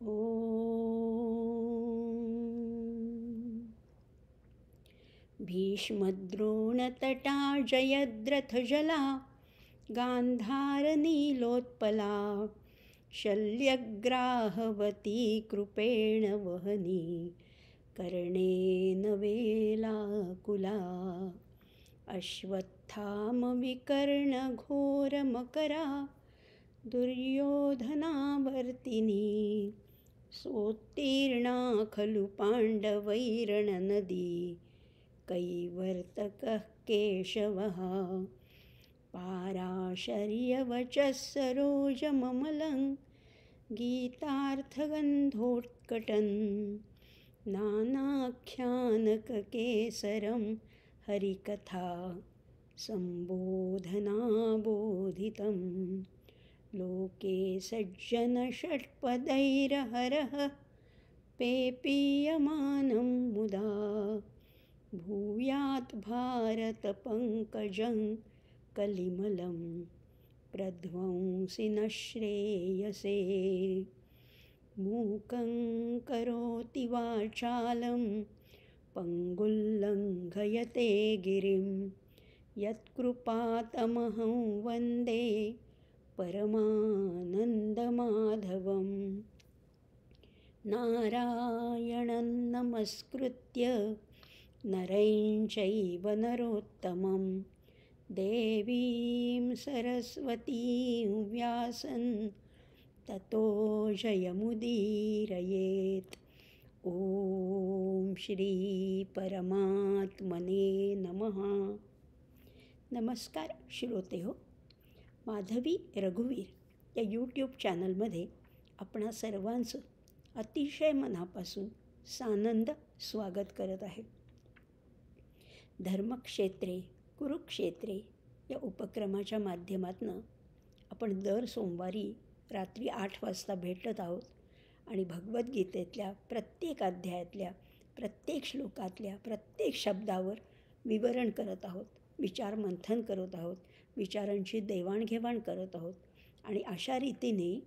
ॐ भीष्मद्रोणतटा जयद्रथजला गान्धारनीलोत्पला शल्यग्राहवती कृपेण वहनी कर्णेन वेलाकुला अश्वत्थामविकर्णघोरमकरा दुर्योधनावर्तिनी सोत्तीर्णा खलु पाण्डवैरणनदी कैवर्तकः केशवः पाराशर्यवचः सरोजममलं गीतार्थगन्धोत्कटन् नानाख्यानककेसरं हरिकथा सम्बोधनाबोधितं लोके सज्जनषट्पदैरहरः पेपीयमानं मुदा भूयात् भारतपङ्कजं कलिमलं प्रध्वंसि न श्रेयसे मूकं करोति वाचालं पङ्गुल्लङ्घयते गिरिं यत्कृपातमहं वन्दे परमानन्दमाधवं नारायणं नमस्कृत्य नरं चैव नरोत्तमं देवीं सरस्वतीं व्यासं ततो जयमुदीरयेत्। ॐ श्री परमात्मने नमः। नमस्कार श्रोते हो, माधवी रघुवीर या यूट्यूब चॅनलमध्ये आपणा सर्वांचं अतिशय मनापासून सानंद स्वागत करत आहे. धर्मक्षेत्रे कुरुक्षेत्रे या उपक्रमाच्या माध्यमातून आपण दर सोमवारी रात्री 8 वाजता भेटत आहोत आणि भगवद्गीतेतल्या प्रत्येक अध्यायातल्या प्रत्येक श्लोकातल्या प्रत्येक शब्दावर विवरण करत आहोत, विचारमंथन करत आहोत, विचारांची देवाणघेवाण करत आहोत. आणि अशा रीतीने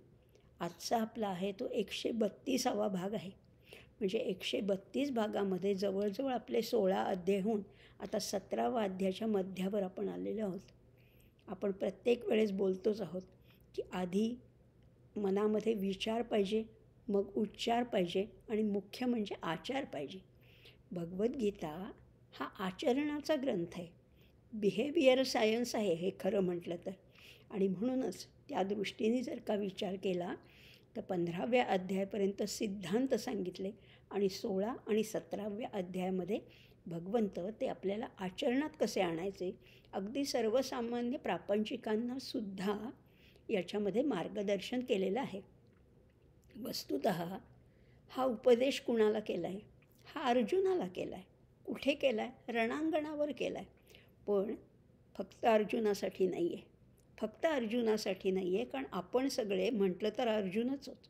आजचा आपला आहे तो 132वा भाग आहे. म्हणजे 132 भागामध्ये जवळजवळ आपले 16 अध्याय होऊन आता 17वा अध्यायाच्या मध्यावर आपण आलेलो आहोत. आपण प्रत्येक वेळेस बोलतोच आहोत की आधी मनामध्ये विचार पाहिजे, मग उच्चार पाहिजे आणि मुख्य म्हणजे आचार पाहिजे. भगवद्गीता हा आचरणाचा ग्रंथ आहे, बिहेवियर सायन्स आहे हे खरं म्हटलं तर. आणि म्हणूनच त्या दृष्टीने जर का विचार केला तर 15व्या अध्यायापर्यंत सिद्धांत सांगितले आणि 16 आणि 17व्या अध्यायामध्ये भगवंत ते आपल्याला आचरणात कसे आणायचे, अगदी सर्वसामान्य प्रापंचिकांना सुद्धा याच्यामध्ये मार्गदर्शन केलेलं आहे. वस्तुतः हा उपदेश कुणाला केला आहे? हा अर्जुनाला केला आहे. कुठे केला आहे? रणांगणावर केला आहे. पण फक्त अर्जुनासाठी नाही आहे. फक्त अर्जुनासाठी नाही आहे, कारण आपण सगळे म्हटलं तर अर्जुनच आहोत.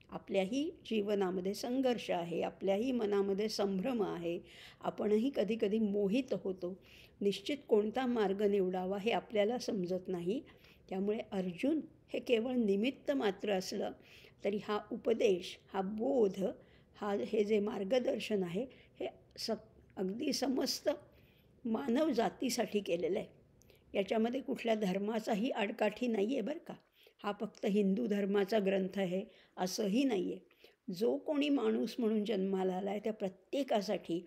आपल्याही जीवनामध्ये संघर्ष आहे, आपल्याही मनामध्ये संभ्रम आहे, आपणही कधी कधी मोहित होतो. निश्चित कोणता मार्ग निवडावा हे आपल्याला समजत नाही. त्यामुळे अर्जुन हे केवळ निमित्त मात्र असलं तरी हा उपदेश, हा बोध, हे जे मार्गदर्शन आहे हे अगदी समस्त मानव जातीसाठी केलेलं आहे. याच्यामध्ये कुठल्या धर्माचाही आडकाठी नाही आहे बरं का. हा फक्त हिंदू धर्माचा ग्रंथ आहे असंही नाही आहे. जो कोणी माणूस म्हणून जन्माला आला आहे त्या प्रत्येकासाठी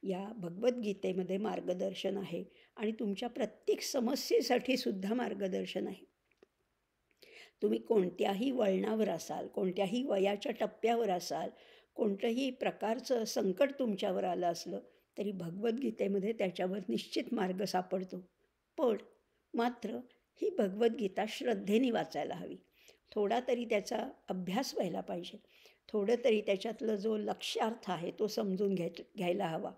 या भगवद्गीतेमध्ये मार्गदर्शन आहे आणि तुमच्या प्रत्येक समस्येसाठी सुद्धा मार्गदर्शन आहे. तुम्ही कोणत्याही वळणावर असाल, कोणत्याही वयाच्या टप्प्यावर असाल, कोणतंही प्रकारचं संकट तुमच्यावर आलं असलं तरी भगवद्गीतेमध्ये त्याच्यावर निश्चित मार्ग सापडतो. पण मात्र ही भगवद्गीता श्रद्धेने वाचायला हवी. थोडा तरी त्याचा अभ्यास व्हायला पाहिजे. थोडं तरी त्याच्यातलं जो लक्ष्यार्थ आहे तो समजून घ्यायला हवा.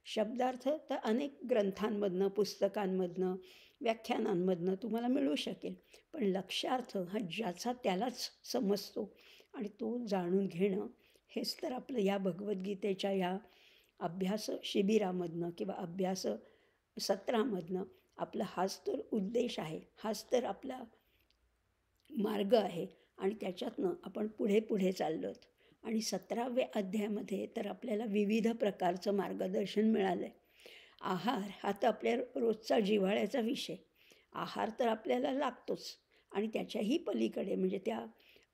शब्दार्थ तर अनेक ग्रंथांमधनं, पुस्तकांमधनं, व्याख्यानांमधनं तुम्हाला मिळू शकेल. पण लक्ष्यार्थ हा ज्याचा त्यालाच समजतो आणि तो जाणून घेणं हेच तर आपलं या भगवद्गीतेच्या या अभ्यास शिबिरामधनं किंवा अभ्यास सत्रामधनं आपला हाच तर उद्देश आहे, हाच तर आपला मार्ग आहे. आणि त्याच्यातनं आपण पुढे पुढे चाललो आहोत. आणि 17व्या अध्यायामध्ये तर आपल्याला विविध प्रकारचं मार्गदर्शन मिळालं आहे. आहार हा तर आपल्या रोजचा जिव्हाळ्याचा विषय. आहार तर आपल्याला लागतोच आणि त्याच्याही पलीकडे म्हणजे त्या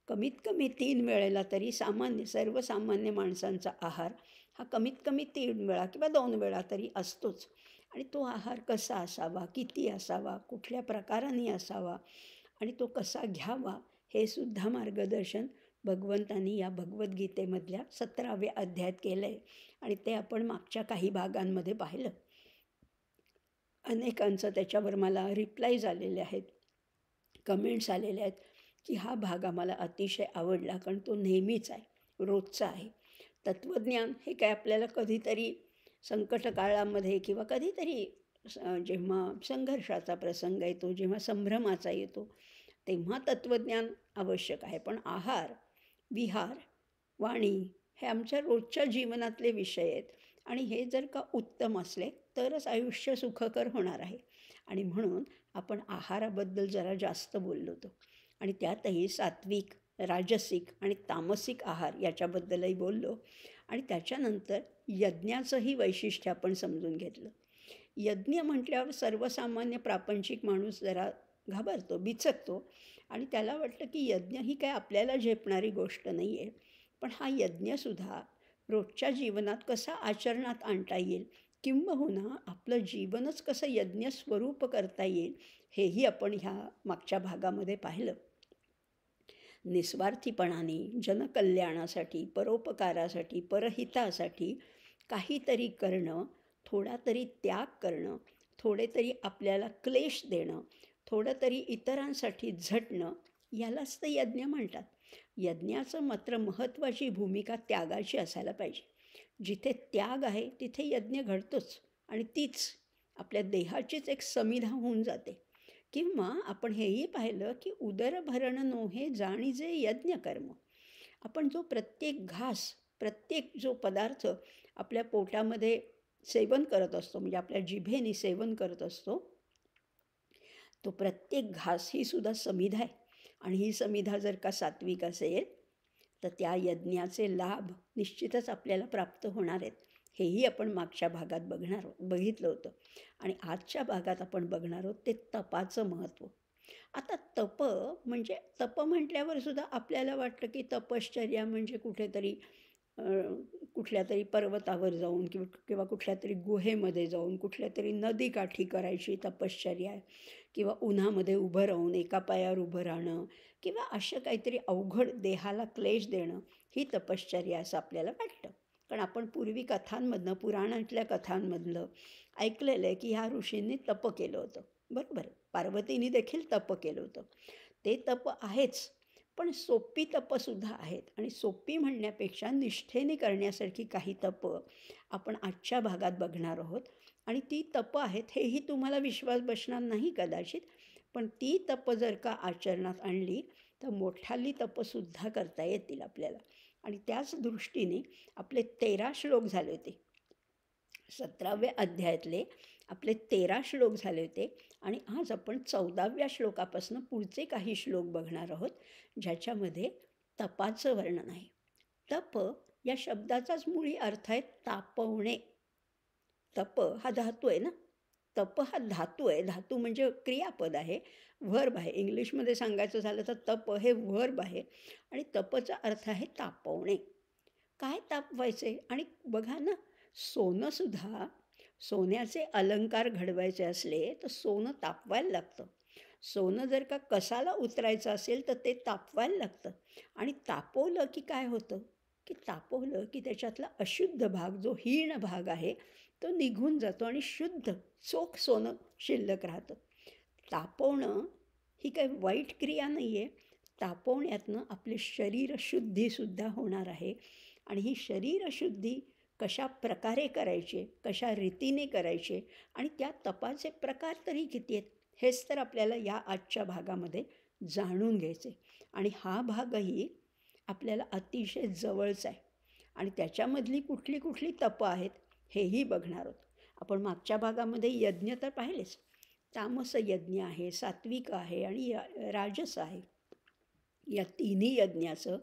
कमीत कमी 3 वेळेला तरी सर्वसामान्य माणसांचा आहार हा कमीत कमी 3 वेळा किंवा 2 वेळा तरी असतोच. आणि तो आहार कसा असावा, किती असावा, कुठल्या प्रकाराने असावा आणि तो कसा घ्यावा हे सुद्धा मार्गदर्शन भगवंतांनी या भगवद्गीतेमधल्या 17व्या अध्यायात केलं आहे. आणि ते आपण मागच्या काही भागांमध्ये पाहिलं. अनेकांचं त्याच्यावर मला रिप्लायज आलेले आहेत, कमेंट्स आलेले आहेत की हा भाग आम्हाला अतिशय आवडला, कारण तो नेहमीच आहे, रोजचा आहे. तत्त्वज्ञान हे काय आपल्याला कधीतरी संकट काळामध्ये किंवा कधीतरी जेव्हा संघर्षाचा प्रसंग येतो, जेव्हा संभ्रमाचा येतो, तेव्हा तत्त्वज्ञान आवश्यक आहे. पण आहार, विहार, वाणी हे आमच्या रोजच्या जीवनातले विषय आहेत आणि हे जर का उत्तम असले तरच आयुष्य सुखकर होणार आहे. आणि म्हणून आपण आहाराबद्दल जरा जास्त बोललो होतो आणि त्यातही सात्विक, राजसिक आणि तामसिक आहार याच्याबद्दलही बोललो. आणि त्याच्यानंतर यज्ञाचंही वैशिष्ट्य आपण समजून घेतलं. यज्ञ म्हटल्यावर सर्वसामान्य प्रापंचिक माणूस जरा घाबरतो, बिचकतो आणि त्याला वाटतं की यज्ञ ही काय आपल्याला झेपणारी गोष्ट नाही आहे. पण हा यज्ञसुद्धा रोजच्या जीवनात कसा आचरणात आणता येईल किंबहुना आपलं जीवनच कसं यज्ञ स्वरूप करता येईल हेही आपण ह्या मागच्या भागामध्ये पाहिलं. निस्वार्थीपणाने जनकल्याणासाठी, परोपकारासाठी, परहितासाठी काहीतरी करणं, थोडा तरी त्याग करणं, थोडे तरी आपल्याला क्लेश देणं, थोडं तरी इतरांसाठी झटणं, यालाच तर यज्ञ म्हणतात. यज्ञाचं मात्र महत्त्वाची भूमिका त्यागाची असायला पाहिजे. जिथे त्याग आहे तिथे यज्ञ घडतोच आणि तीच आपल्या देहाचीच एक समिधा होऊन जाते. किंवा आपण हेही पाहिलं की उदरभरण नोहे जाणीजे यज्ञकर्म. आपण जो प्रत्येक घास, प्रत्येक जो पदार्थ आपल्या पोटामध्ये सेवन करत असतो, म्हणजे आपल्या जिभेने सेवन करत असतो, तो प्रत्येक घास ही सुद्धा समिधा आहे. आणि ही समिधा जर का सात्विक असेल तर त्या यज्ञाचे लाभ निश्चितच आपल्याला प्राप्त होणार आहेत. हेही आपण मागच्या भागात बघितलं होतं. आणि आजच्या भागात आपण बघणार आहोत ते तपाचं महत्त्व. आता तप म्हटल्यावर सुद्धा आपल्याला वाटतं की तपश्चर्या म्हणजे कुठेतरी कुठल्या तरी पर्वतावर जाऊन किंवा कुठल्या तरी गुहेमध्ये जाऊन कुठल्या तरी नदीकाठी करायची तपश्चर्या आहे, किंवा उन्हामध्ये उभं राहून एका पायावर उभं राहणं किंवा असं काहीतरी अवघड देहाला क्लेश देणं ही तपश्चर्या असं आपल्याला वाटतं. कारण आपण पूर्वी कथांमधनं, पुराणातल्या कथांमधलं ऐकलेलं आहे की ह्या ऋषींनी तप केलं होतं. बरोबर, पार्वतीने देखील तप केलं होतं. ते तप आहेच, पण सोपी तपसुद्धा आहेत. आणि सोपी म्हणण्यापेक्षा निष्ठेने करण्यासारखी काही तप आपण आजच्या भागात बघणार आहोत. आणि ती तप आहेत हेही तुम्हाला विश्वास बसणार नाही कदाचित, पण ती तप जर का आचरणात आणली तर मोठाली तपसुद्धा करता येतील आपल्याला. आणि त्याच दृष्टीने आपले 13 श्लोक झाले होते. 17व्या अध्यायातले आपले 13 श्लोक झाले होते आणि आज आपण 14व्या श्लोकापासून पुढचे काही श्लोक बघणार आहोत, ज्याच्यामध्ये तपाचं वर्णन आहे. तप या शब्दाचाच मुळी अर्थ आहे तापवणे. तप हा धातू आहे ना, तप हा धातू आहे. धातू म्हणजे क्रियापद आहे, व्हर्ब आहे. इंग्लिशमध्ये सांगायचं झालं तर तप हे व्हर्ब आहे आणि तपचा अर्थ आहे तापवणे. काय तापवायचे? आणि बघा ना, सोनंसुद्धा, सोन्याचे अलंकार घडवायचे असले तर सोनं तापवायला लागतं. सोनं जर का कसाला उतरायचं असेल तर ते तापवायला लागतं. आणि तापवलं की काय होतं की त्याच्यातला अशुद्ध भाग, जो हीन भाग आहे, तो निघून जातो आणि शुद्ध चोख सोनं शिल्लक राहतं. तापवणं ही काही वाईट क्रिया नाही आहे. तापवण्यातनं आपली शरीरशुद्धीसुद्धा होणार आहे. आणि ही शरीरशुद्धी कशा प्रकारे करायचे, कशा रीतीने करायचे आणि त्या तपाचे प्रकार तरी किती आहेत हेच तर आपल्याला या आजच्या भागामध्ये जाणून घ्यायचे. आणि हा भागही आपल्याला अतिशय जवळचा आहे आणि त्याच्यामधली कुठली कुठली तपं आहेत हेही बघणार आहोत. आपण मागच्या भागामध्ये यज्ञ तर पाहिलेच. तामस यज्ञ आहे, सात्विक आहे आणि राजस आहे. या तिन्ही यज्ञाचं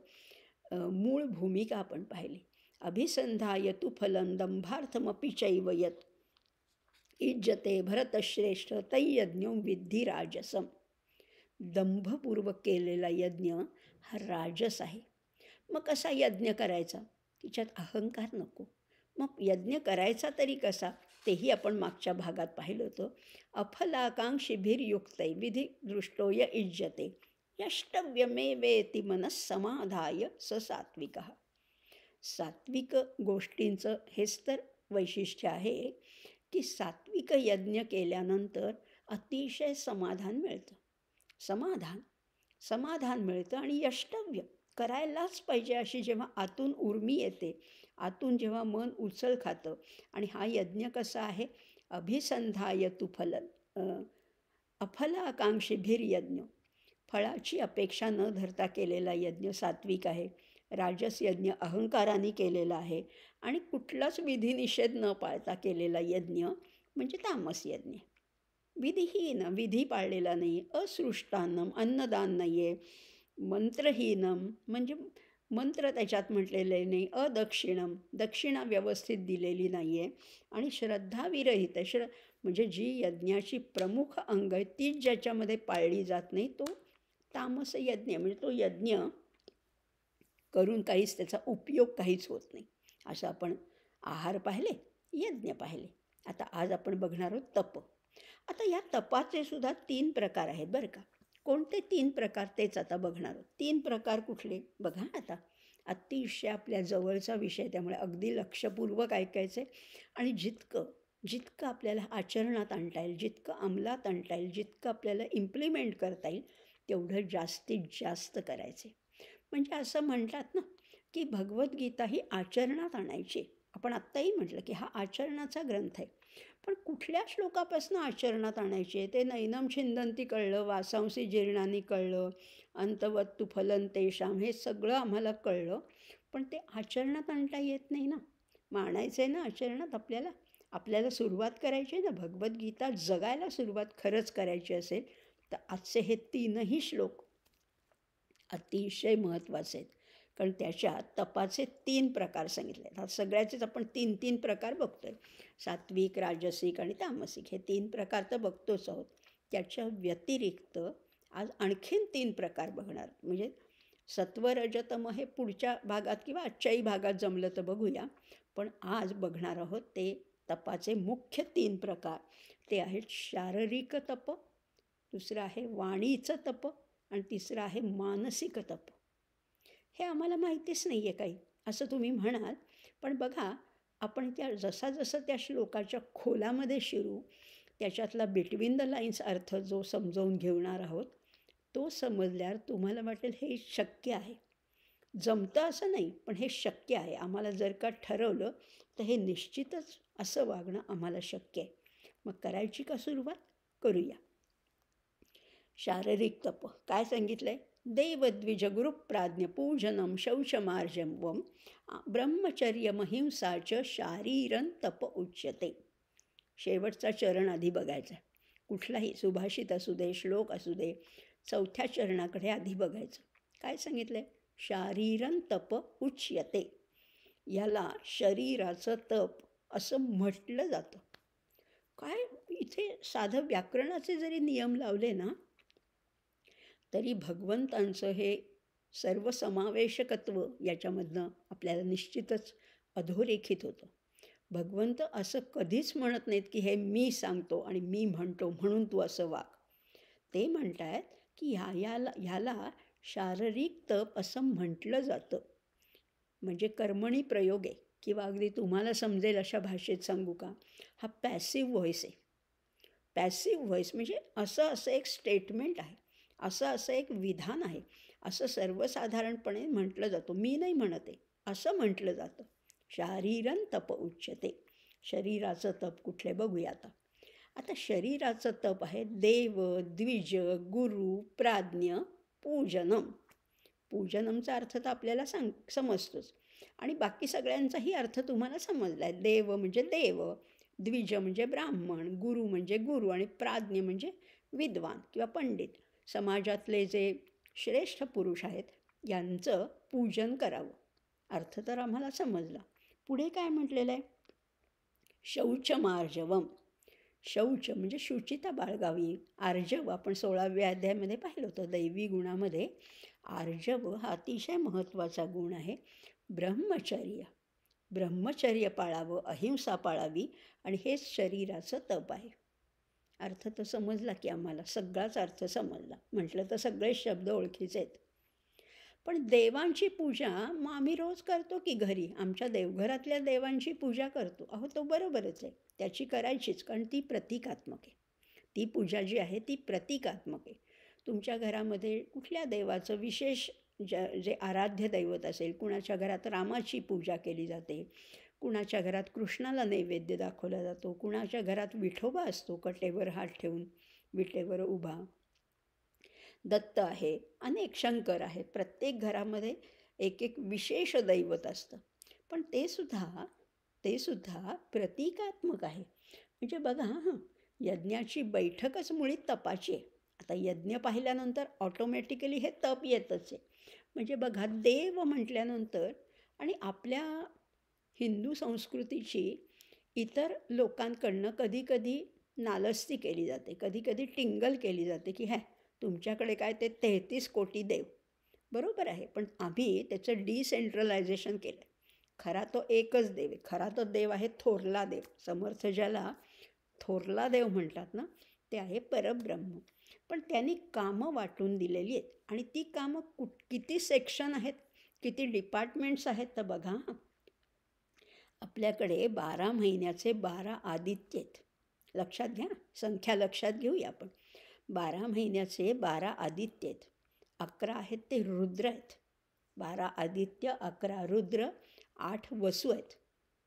मूळ भूमिका आपण पाहिली. अभिसंधाय तु फलं दंभार्थमपि चैव यत् इज्जते भरतश्रेष्ठ तैयज्ञो विद्धी राजसम. दंभपूर्वक केलेला यज्ञ हा राजस आहे. मग कसा यज्ञ करायचा? तिच्यात अहंकार नको. मग यज्ञ करायचा तरी कसा, तेही आपण मागच्या भागात पाहिलं होतं. अफलाकांक्षिभिर्युक्तै विधी दृष्टोय इज्जते यष्टव्यमेवेति मनस्समाधाय स सात्विकः. सात्विक गोष्टींचं हेच तर वैशिष्ट्य आहे की सात्विक यज्ञ केल्यानंतर अतिशय समाधान मिळतं. समाधान मिळतं आणि यष्टव्य करायलाच पाहिजे अशी जेव्हा आतून उर्मी येते, आतून जेव्हा मन उचल खातं. आणि हा यज्ञ कसा आहे? अभिसंधाय तु फलं अफल आकांक्षिभिर्यज्ञ, फळाची अपेक्षा न धरता केलेला यज्ञ सात्विक आहे. राजस यज्ञ अहंकाराने केलेला आहे. आणि कुठलाच विधिनिषेध न पाळता केलेला यज्ञ म्हणजे तामस यज्ञ. विधिहीन, विधी पाळलेला नाही. असृष्टान्नम, अन्नदान नाही आहे. मंत्रहीनम म्हणजे मंत्र त्याच्यात म्हटलेले नाही. अदक्षिणम, दक्षिणा व्यवस्थित दिलेली नाही आहे. आणि श्रद्धाविरहित म्हणजे जी यज्ञाची प्रमुख अंग आहे तीच ज्याच्यामध्ये पाळली जात नाही तो तामस यज्ञ. म्हणजे तो यज्ञ करून काहीच त्याचा उपयोग काहीच होत नाही. असं आपण आहार पाहिले, यज्ञ पाहिले. आता आज आपण बघणार आहोत तप. आता या तपाचे सुद्धा 3 प्रकार आहेत बरं का. कोणते 3 प्रकार तेच आता बघणार आहोत. 3 प्रकार कुठले बघा. आता अतिशय आपल्या जवळचा विषय, त्यामुळे अगदी लक्षपूर्वक ऐकायचे. आणि जितकं आपल्याला आचरणात आणता येईल, जितकं अंमलात आणता येईल, जितकं आपल्याला इम्प्लिमेंट करता येईल तेवढं जास्तीत जास्त करायचे. म्हणजे असं म्हणतात ना की भगवद्गीता ही आचरणात आणायची. आपण आत्ताही म्हटलं की हा आचरणाचा ग्रंथ आहे. पण कुठल्या श्लोकापासून आचरणात आणायचे ते नैनम छिंदंती कळलं, वासांसी जीर्णानी कळलं, अंतवत्तु फलं तेषाम हे सगळं आम्हाला कळलं. पण ते आचरणात आणता येत नाही ना. मग आणायचं आहे ना आचरणात आपल्याला सुरुवात करायची आहे ना. भगवद्गीता जगायला सुरुवात खरंच करायची असेल तर आजचे हे 3ही श्लोक अतिशय महत्त्वाचे आहेत. कारण त्याच्यात तपाचे 3 प्रकार सांगितले आहेत. सगळ्याचेच आपण 3 प्रकार बघतो आहे. सात्विक, राजसिक आणि तामसिक हे 3 प्रकार तर बघतोच आहोत. त्याच्या व्यतिरिक्त आज आणखीन 3 प्रकार बघणार. म्हणजे सत्व, रजतम हे पुढच्या भागात किंवा आजच्याही भागात जमलं तर बघूया. पण आज बघणार आहोत ते तपाचे मुख्य 3 प्रकार. ते आहेत शारीरिक तप, दुसरं आहे वाणीचं तप आणि तिसरं आहे मानसिक तप. हे आम्हाला माहितीच नाही आहे काही असं तुम्ही म्हणाल. पण बघा, आपण जसा त्या श्लोकाच्या खोलामध्ये शिरू, त्याच्यातला बिटवीन द लाईन्स अर्थ जो समजावून घेणार आहोत तो समजल्यावर तुम्हाला वाटेल हे शक्य आहे. जमतं असं नाही, पण हे शक्य आहे. आम्हाला जर का ठरवलं तर हे निश्चितच असं वागणं आम्हाला शक्य आहे. मग करायची का सुरुवात? करूया. शारीरिक तप काय सांगितलं आहे? देवद्विज गुरुप्राज्ञ पूजनम शौचमार्जवम ब्रह्मचर्यमहिंसाच शारीरं तप उच्यते. शेवटचा चरण आधी बघायचा. कुठलाही सुभाषित असू दे, श्लोक असू दे, 4थ्या चरणाकडे आधी बघायचं. काय सांगितलं आहे? शारीरं तप उच्यते. याला शरीराचं तप असं म्हटलं जातं. काय इथे साधं व्याकरणाचे जरी नियम लावले ना तरी भगवंतांचं हे सर्वसमावेशकत्व याच्यामधनं आपल्याला निश्चितच अधोरेखित होतं. भगवंत असं कधीच म्हणत नाहीत की हे मी सांगतो आणि मी म्हणतो म्हणून तू असं वाग. ते म्हणत आहेत की ह्याला शारीरिक तप असं म्हटलं जातं. म्हणजे कर्मणी प्रयोग आहे. किंवा अगदी तुम्हाला समजेल अशा भाषेत सांगू का, हा पॅसिव्ह व्हॉईस आहे. पॅसिव्ह व्हॉईस म्हणजे असं एक स्टेटमेंट आहे, असं एक विधान आहे, असं सर्वसाधारणपणे म्हटलं जातं. मी नाही म्हणत आहे, असं म्हटलं जातं. शारीरं तप उच्यते. शरीराचं तप कुठले बघूया आता शरीराचं तप आहे देव, द्विज, गुरु, प्राज्ञ, पूजनम. पूजनमचा अर्थ तर आपल्याला समजतोच आणि बाकी सगळ्यांचाही अर्थ तुम्हाला समजला आहे. देव म्हणजे देव, द्विज म्हणजे ब्राह्मण, गुरु म्हणजे गुरु आणि प्राज्ञ म्हणजे विद्वान किंवा पंडित. समाजातले जे श्रेष्ठ पुरुष आहेत यांचं पूजन करावं. अर्थ तर आम्हाला समजला. पुढे काय म्हटलेलं आहे? शौचमार्जवम. शौच म्हणजे शुचिता बाळगावी. आर्जव आपण 16व्या अध्यायामध्ये पाहिलं होतं. दैवी गुणामध्ये आर्जव हा अतिशय महत्त्वाचा गुण आहे. ब्रह्मचर्य पाळावं, अहिंसा पाळावी, आणि हेच शरीराचं तप आहे. अर्थ तर समजला की आम्हाला सगळाच अर्थ समजला. म्हटलं तर सगळे शब्द ओळखीचे आहेत. पण देवांची पूजा मग आम्ही रोज करतो की घरी. आमच्या देवघरातल्या देवांची पूजा करतो. अहो, तो बरोबरच आहे, त्याची करायचीच, कारण ती प्रतिकात्मक आहे. ती पूजा जी आहे ती प्रतिकात्मक आहे. तुमच्या घरामध्ये कुठल्या देवाचं विशेष जे आराध्य दैवत असेल, कुणाच्या घरात रामाची पूजा केली जाते, कुणाच्या घरात कृष्णाला नैवेद्य दाखवला जातो, कुणाच्या घरात विठोबा असतो कटेवर हात ठेवून, विटेवर उभा, दत्त आहे, अनेक शंकर आहेत. प्रत्येक घरामध्ये एक एक विशेष दैवत असतं. पण ते सुद्धा प्रतिकात्मक आहे. म्हणजे बघा, यज्ञाची बैठकच मुळी तपाची आहे. आता यज्ञ पाहिल्यानंतर ऑटोमॅटिकली हे तप येतच आहे. म्हणजे बघा, देव म्हटल्यानंतर आणि आपल्या हिंदू संस्कृतीची इतर लोकांकडनं कधीकधी नालस्ती केली जाते, कधीकधी टिंगल केली जाते की तुमच्याकडे काय ते 33 कोटी देव. बरोबर आहे, पण आम्ही त्याचं डिसेंट्रलायझेशन केलं आहे. खरा तो एकच देव आहे. खरा तो देव आहे थोरला देव. समर्थ ज्याला थोरला देव म्हणतात ना, ते आहे परब्रह्म. पण त्यांनी कामं वाटून दिलेली आहेत, आणि ती कामं किती सेक्शन आहेत, किती डिपार्टमेंट्स आहेत. तर बघा, आपल्याकडे 12 महिन्याचे 12 आदित्य आहेत. लक्षात घ्या, संख्या लक्षात घेऊया आपण. 12 महिन्याचे 12 आदित्य आहेत. 11 आहेत ते रुद्र आहेत. 12 आदित्य, 11 रुद्र, 8 वसू आहेत.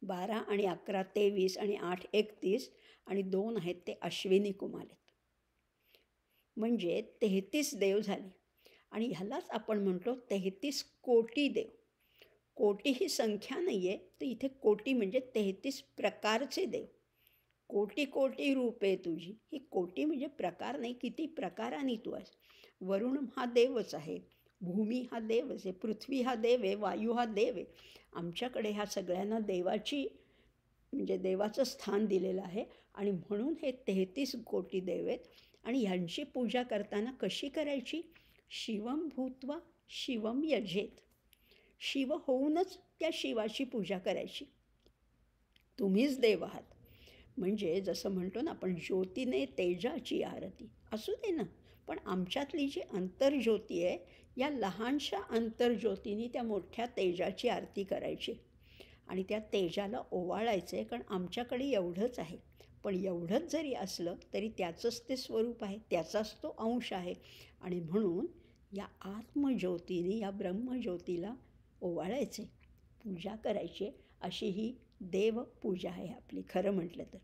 12 आणि 11 23, आणि 8 31, आणि 2 आहेत ते अश्विनी कुमार आहेत. म्हणजे 33 देव झाले. आणि ह्यालाच आपण म्हणतो 33 कोटी देव. कोटी ही संख्या नाही आहे, तर इथे कोटी म्हणजे 33 प्रकारचे देव. कोटी कोटी रूपे तुझी. ही कोटी म्हणजे प्रकार नाही, किती प्रकाराने तू आहेस. वरुण हा देवच आहे, भूमी हा देवच आहे, पृथ्वी हा देव आहे, वायू हा देव आहे. आमच्याकडे ह्या सगळ्यांना देवाची म्हणजे देवाचं स्थान दिलेलं आहे. आणि म्हणून हे 33 कोटी देव आहेत. आणि ह्यांची पूजा करताना कशी करायची? शिवम भूत्वा शिवम यजेत. शिव होऊनच त्या शिवाची पूजा करायची. तुम्हीच देव आहात. म्हणजे जसं म्हणतो ना आपण, ज्योतीने तेजाची आरती. असू दे ना, पण आमच्यातली जी अंतर्ज्योती आहे, या लहानशा अंतर्ज्योतीने त्या मोठ्या तेजाची आरती करायची, आणि त्या तेजाला ओवाळायचं आहे. कारण आमच्याकडे एवढंच आहे, पण एवढंच जरी असलं तरी त्याचंच ते स्वरूप आहे, त्याचाच तो अंश आहे. आणि म्हणून या आत्मज्योतीने, या ब्रह्मज्योतीला ओवाळायचे, पूजा करायची. अशी ही देवपूजा आहे आपली, खरं म्हटलं तर.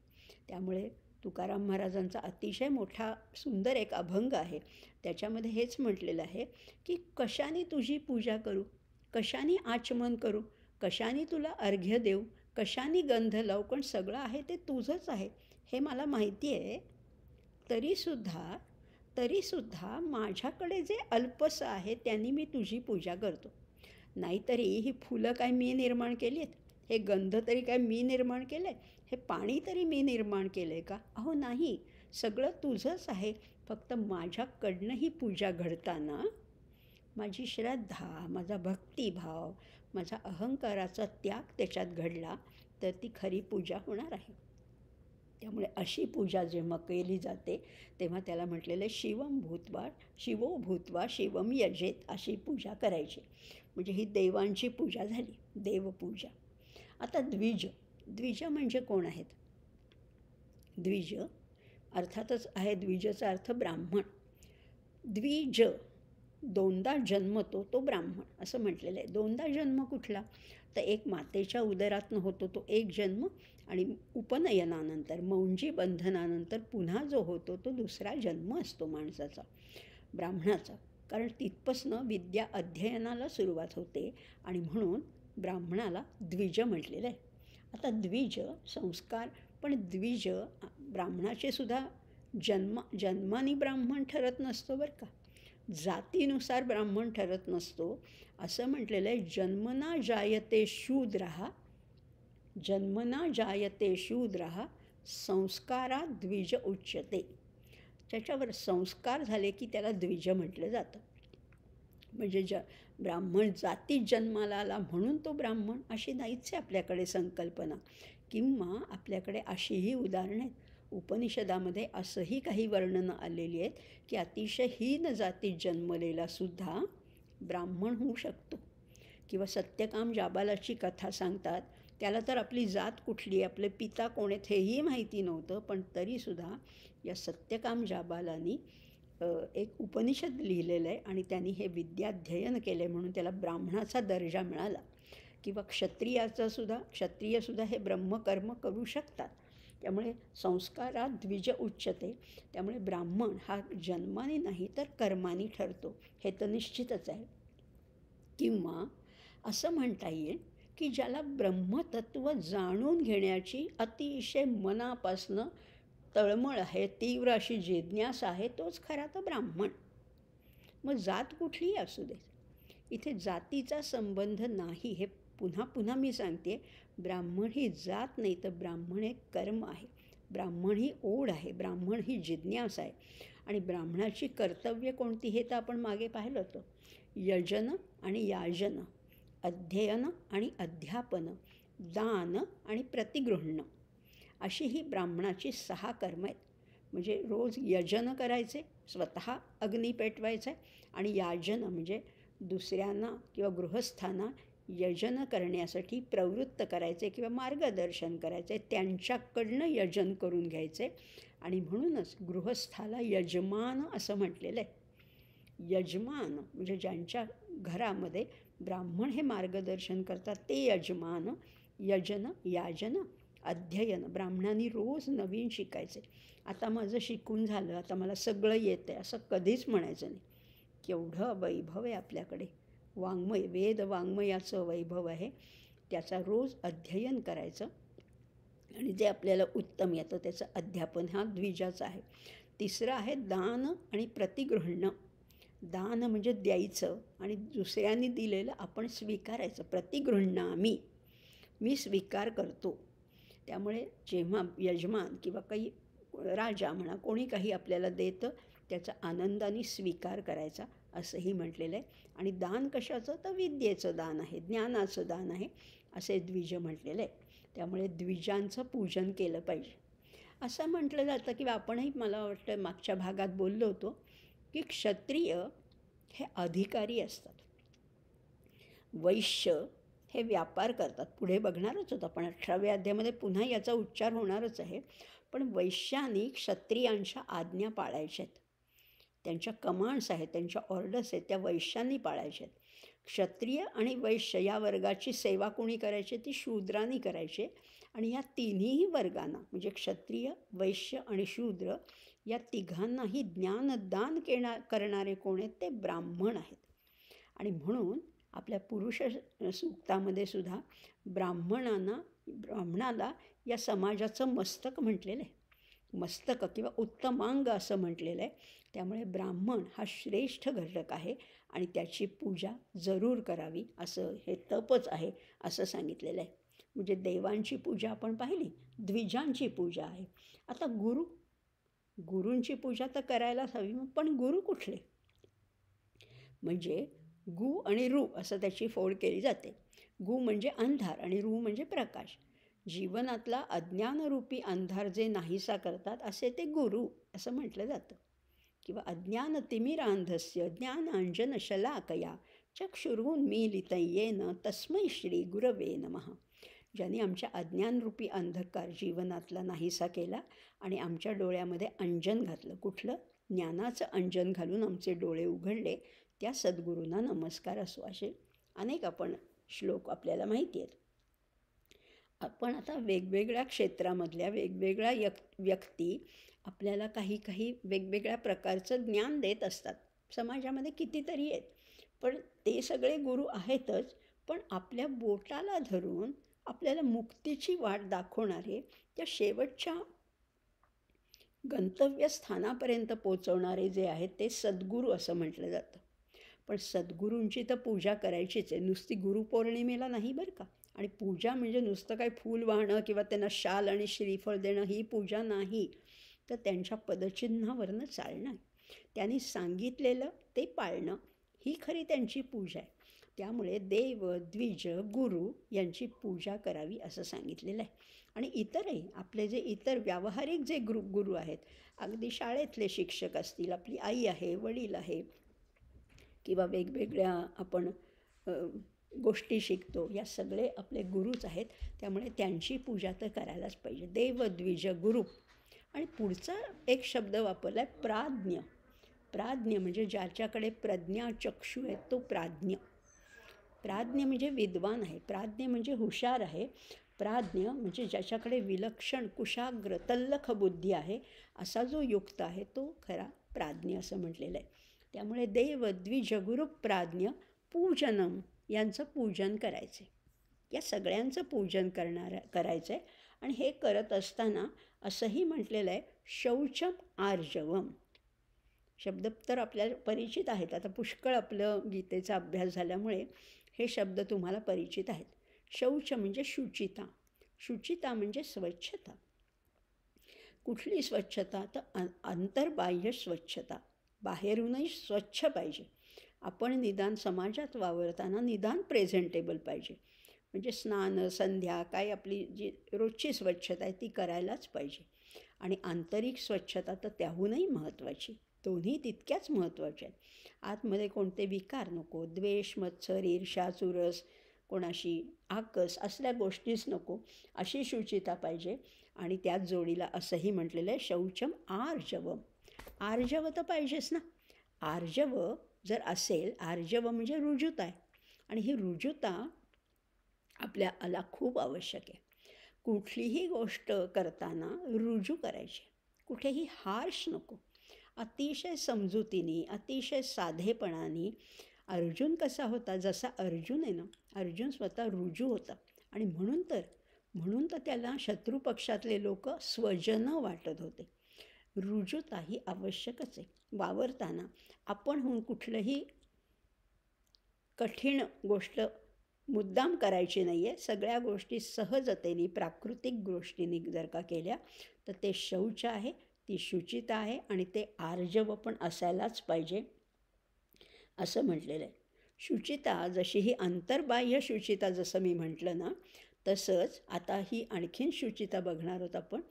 त्यामुळे तुकाराम महाराजांचा अतिशय मोठा सुंदर एक अभंग आहे. त्याच्यामध्ये हेच म्हटलेलं आहे की कशाने तुझी पूजा करू, कशाने आचमन करू, कशाने तुला अर्घ्य देऊ, कशाने गंध लावू, पण सगळं आहे ते तुझंच आहे हे मला माहिती आहे. तरीसुद्धा माझ्याकडे जे अल्पसं आहे त्यांनी मी तुझी पूजा करतो. नाहीतरी ही फुलं काय मी निर्माण केली आहेत, हे गंध तरी काय मी निर्माण केलं आहे, हे पाणी तरी मी निर्माण केलं आहे का? अहो नाही, सगळं तुझंच आहे. फक्त माझ्याकडनं ही पूजा घडताना माझी श्रद्धा, माझा भक्तिभाव, माझा अहंकाराचा त्याग त्याच्यात घडला तर ती खरी पूजा होणार आहे. त्यामुळे अशी पूजा जेव्हा केली जाते तेव्हा त्याला म्हटलेलं आहे शिवो भूत्वा शिवम यजेत. अशी पूजा करायची. म्हणजे ही देवांची पूजा झाली, देवपूजा. आता द्विज म्हणजे कोण आहेत? द्विज अर्थातच आहे, द्विजचा अर्थ ब्राह्मण. द्विज दोनदा जन्मतो तो ब्राह्मण, असं म्हटलेलं आहे. दोनदा जन्म कुठला? तर एक मातेच्या उदरातनं होतो तो एक जन्म, आणि उपनयनानंतर, मौंजी बंधनानंतर पुन्हा जो होतो तो दुसरा जन्म असतो माणसाचा, ब्राह्मणाचा. कारण तिथपासनं विद्या अध्ययनाला सुरुवात होते, आणि म्हणून ब्राह्मणाला द्विज म्हटलेलं आहे. आता द्विज संस्कार, पण द्विज ब्राह्मणाचे सुद्धा जन्माने ब्राह्मण ठरत नसतो बरं का. जातीनुसार ब्राह्मण ठरत नसतो. असं म्हटलेलं आहे, जन्मना जायते शूद्रः, जन्मना जायते शूद्रः संस्कारात द्विज उच्यते. त्याच्यावर संस्कार झाले की त्याला द्विज म्हटलं जातं. म्हणजे ब्राह्मण जातीत जन्माला आला म्हणून तो ब्राह्मण अशी नाहीच आहे आपल्याकडे संकल्पना. किंवा आपल्याकडे अशीही उदाहरणं आहेत. उपनिषदामध्ये असंही काही वर्णनं आलेली आहेत की अतिशय हीन जातीत जन्मलेला सुद्धा ब्राह्मण होऊ शकतो. किंवा सत्यकाम जाबालाची कथा सांगतात. त्याला तर आपली जात कुठली, आपले पिता कोण आहेत हेही माहिती नव्हतं, पण तरीसुद्धा या सत्यकाम जाबालानी एक उपनिषद लिहिलेलं आहे आणि त्यांनी हे विद्याध्ययन केलं आहे म्हणून त्याला ब्राह्मणाचा दर्जा मिळाला. किंवा क्षत्रियसुद्धा हे ब्रह्मकर्म करू शकतात. त्यामुळे संस्कारात द्विज उच्यते. त्यामुळे ब्राह्मण हा जन्माने नाही तर कर्माने ठरतो, हे तर निश्चितच आहे. किंवा असं म्हणता येईल की ज्याला ब्रह्मतत्व जाणून घेण्याची अतिशय मनापासनं तळमळ आहे, तीव्र अशी जिज्ञासा आहे, तोच खरा तर ब्राह्मण. मग जात कुठलीही असू दे, इथे जातीचा संबंध नाही. हे पुन्हा पुन्हा मी सांगते, ब्राह्मण ही जात नाही तर ब्राह्मण एक कर्म आहे, ब्राह्मण ही ओढ आहे, ब्राह्मण ही जिज्ञासा आहे. आणि ब्राह्मणाची कर्तव्य कोणती हे तर आपण मागे पाहिलं होतं. यजन आणि याजन, अध्ययन आणि अध्यापन, दान आणि प्रतिगृहणं, अशी ही ब्राह्मणाची 6 कर्म आहेत. म्हणजे रोज यजन करायचे, स्वतः अग्नी पेटवायचा आहे, आणि याजन म्हणजे दुसऱ्यांना किंवा गृहस्थांना यजन करण्यासाठी प्रवृत्त करायचे किंवा मार्गदर्शन करायचे, त्यांच्याकडनं यजन करून घ्यायचे. आणि म्हणूनच गृहस्थाला यजमान असं म्हटलेलं आहे. यजमान म्हणजे ज्यांच्या घरामध्ये ब्राह्मण हे मार्गदर्शन करतात ते यजमान. यजन, याजन, अध्ययन, ब्राह्मणांनी रोज नवीन शिकायचे. आता माझं शिकून झालं, आता मला सगळं येतं आहे असं कधीच म्हणायचं नाही. केवढं वैभव आहे आपल्याकडे, वाङ्मय, वेद वाङ्मयाचं वैभव आहे. त्याचा रोज अध्ययन करायचं आणि जे आपल्याला उत्तम येतं त्याचं अध्यापन हा द्विजाचा आहे. तिसरं आहे दान आणि प्रतिगृहणं. दान म्हणजे द्यायचं आणि दुसऱ्यांनी दिलेलं आपण स्वीकारायचं. प्रतिगृह्णामि, मी स्वीकार करतो. त्यामुळे जेव्हा यजमान किंवा काही राजा म्हणा कोणी काही आपल्याला देतं त्याचा आनंदाने स्वीकार करायचा असंही म्हटलेलं आहे. आणि दान कशाचं, तर विद्येचं दान आहे, ज्ञानाचं दान आहे, असे द्विज म्हटलेलं आहे. त्यामुळे द्विजांचं पूजन केलं पाहिजे असं म्हटलं जातं. किंवा आपणही मला वाटतं मागच्या भागात बोललो होतो की क्षत्रिय हे अधिकारी असतात, वैश्य हे व्यापार करतात. पुढे बघणारच होतं आपण 18व्या अध्यायामध्ये पुन्हा याचा उच्चार होणारच आहे. पण वैश्यांनी क्षत्रियांच्या आज्ञा पाळायच्या आहेत, त्यांच्या कमांड्स आहेत, त्यांच्या ऑर्डर्स आहेत, त्या वैश्यांनी पाळायच्या आहेत. क्षत्रिय आणि वैश्य या वर्गाची सेवा कोणी करायची, ती शूद्रांनी करायची. आणि या तिन्ही वर्गांना म्हणजे क्षत्रिय, वैश्य आणि शूद्र या तिघांनाही ज्ञानदान करणारे कोण आहेत, ते ब्राह्मण आहेत. आणि म्हणून आपल्या पुरुष सूक्तामध्ये सुद्धा ब्राह्मणाला या समाजाचं मस्तक म्हटलेलं आहे, मस्तक किंवा उत्तमांग असं म्हटलेलं आहे. त्यामुळे ब्राह्मण हा श्रेष्ठ घटक आहे आणि त्याची पूजा जरूर करावी, असं हे तपच आहे असं सांगितलेलं आहे. म्हणजे देवांची पूजा आपण पाहिली, द्विजांची पूजा आहे. आता गुरूंची पूजा तर करायलाच हवी, पण गुरु कुठले, म्हणजे गु आणि रू असं त्याची फोड केली जाते. गु म्हणजे अंधार आणि रू म्हणजे प्रकाश. जीवनातला अज्ञानरूपी अंधार जे नाहीसा करतात असे ते गुरु असं म्हटलं जातं. किंवा अज्ञान तिमिरांधस्य ज्ञानांजन शलाकया चक्षुरुन्मीलितं येन तस्मै श्री गुरवे नमः. ज्यांनी आमच्या अज्ञानरूपी अंधकार जीवनातला नाहीसा केला आणि आमच्या डोळ्यामध्ये अंजन घातलं, कुठलं, ज्ञानाचं अंजन घालून आमचे डोळे उघडले, त्या सद्गुरूंना नमस्कार असो. असे अनेक आपण श्लोक आपल्याला माहिती आहेत. आपण आता वेगवेगळ्या क्षेत्रामधल्या वेगवेगळ्या व्यक्ती आपल्याला काही वेगवेगळ्या प्रकारचं ज्ञान देत असतात. समाजामध्ये कितीतरी आहेत, पण ते सगळे गुरु आहेतच. पण आपल्या बोटाला धरून आपल्याला मुक्तीची वाट दाखवणारे त्या शेवटच्या गंतव्यस्थानापर्यंत पोचवणारे जे आहेत ते सद्गुरू असं म्हटलं जातं. पण सद्गुरूंची तर पूजा करायचीच आहे, नुसती गुरुपौर्णिमेला नाही बरं का. आणि पूजा म्हणजे नुसतं काही फूल वाहणं किंवा त्यांना शाल आणि श्रीफळ देणं ही पूजा नाही, तर त्यांच्या पदचिन्हावरनं चालणं, त्यांनी सांगितलेलं ते पाळणं ही खरी त्यांची पूजा आहे. त्यामुळे देव, द्विज, गुरु यांची पूजा करावी असं सांगितलेलं आहे. आणि इतरही आपले जे इतर व्यावहारिक जे गुरु आहेत, अगदी शाळेतले शिक्षक असतील, आपली आई आहे, वडील आहे, किंवा वेगवेगळ्या आपण गोष्टी शिकतो, या सगळे आपले गुरुच आहेत. त्यामुळे त्यांची पूजा तर करायलाच पाहिजे. देव, द्विज, गुरु. आणि पुढचा एक शब्द वापरला आहे प्राज्ञ. प्राज्ञ म्हणजे ज्याच्याकडे प्रज्ञा चक्षु आहे तो प्राज्ञ. प्राज्ञ म्हणजे विद्वान आहे, प्राज्ञ म्हणजे हुशार आहे, प्राज्ञ म्हणजे ज्याच्याकडे विलक्षण कुशाग्र तल्लख बुद्धी आहे, असा जो युक्त आहे तो खरा प्राज्ञ असं म्हटलेलं आहे. त्यामुळे देव, द्विज, गुरु, प्राज्ञ पूजनम यांचं पूजन करायचे, या सगळ्यांचं पूजन करायचं आहे. आणि हे करत असताना असंही म्हटलेलं आहे शौचम आर्जवम. शब्द तर आपल्याला परिचित आहेत, आता पुष्कळ आपलं गीतेचा अभ्यास झाल्यामुळे हे शब्द तुम्हाला परिचित आहेत. शौच म्हणजे शुचिता, शुचिता म्हणजे स्वच्छता. कुठली स्वच्छता? तर अंतर्बाह्य स्वच्छता, बाहेरूनही स्वच्छ पाहिजे. आपण निदान समाजात वावरताना निदान प्रेझेंटेबल पाहिजे. म्हणजे स्नान, संध्या, काय आपली जी रोजची स्वच्छता आहे ती करायलाच पाहिजे. आणि आंतरिक स्वच्छता तर त्याहूनही महत्त्वाची, दोन्ही तितक्याच महत्त्वाच्या आहेत. आतमध्ये कोणते विकार नको, द्वेष, मत्सर, ईर्ष्या, चुरस, कोणाशी आकस असल्या गोष्टीच नको, अशी शुचिता पाहिजे. आणि त्याच जोडीला असंही म्हटलेलं आहे शौचम आर्जवम. आर्जव तर पाहिजेच ना. आर्जव जर असेल, आर्जव म्हणजे रुजुता आहे, आणि ही रुजुता आपल्याला खूप आवश्यक आहे. कुठलीही गोष्ट करताना रुजू करायची, कुठेही हार्श नको, अतिशय समजुतीने, अतिशय साधेपणाने. अर्जुन कसा होता? जसा अर्जुन आहे ना, अर्जुन स्वतः रुजू होता. आणि म्हणून तर त्याला शत्रुपक्षातले लोक स्वजन वाटत होते. रुजूता ही आवश्यकच आहे. वावरताना आपण कुठलंही कठीण गोष्ट मुद्दाम करायची नाही आहे. सगळ्या गोष्टी सहजतेने, प्राकृतिक गोष्टींनी जर का केल्या तर ते शौच आहे, ती शुचिता आहे, आणि ते आर्जव पण असायलाच पाहिजे असं म्हटलेलं आहे. शुचिता जशी ही अंतर्बाह्य शुचिता जसं मी म्हटलं ना, तसंच आता ही आणखीन शुचिता बघणार आहोत आपण.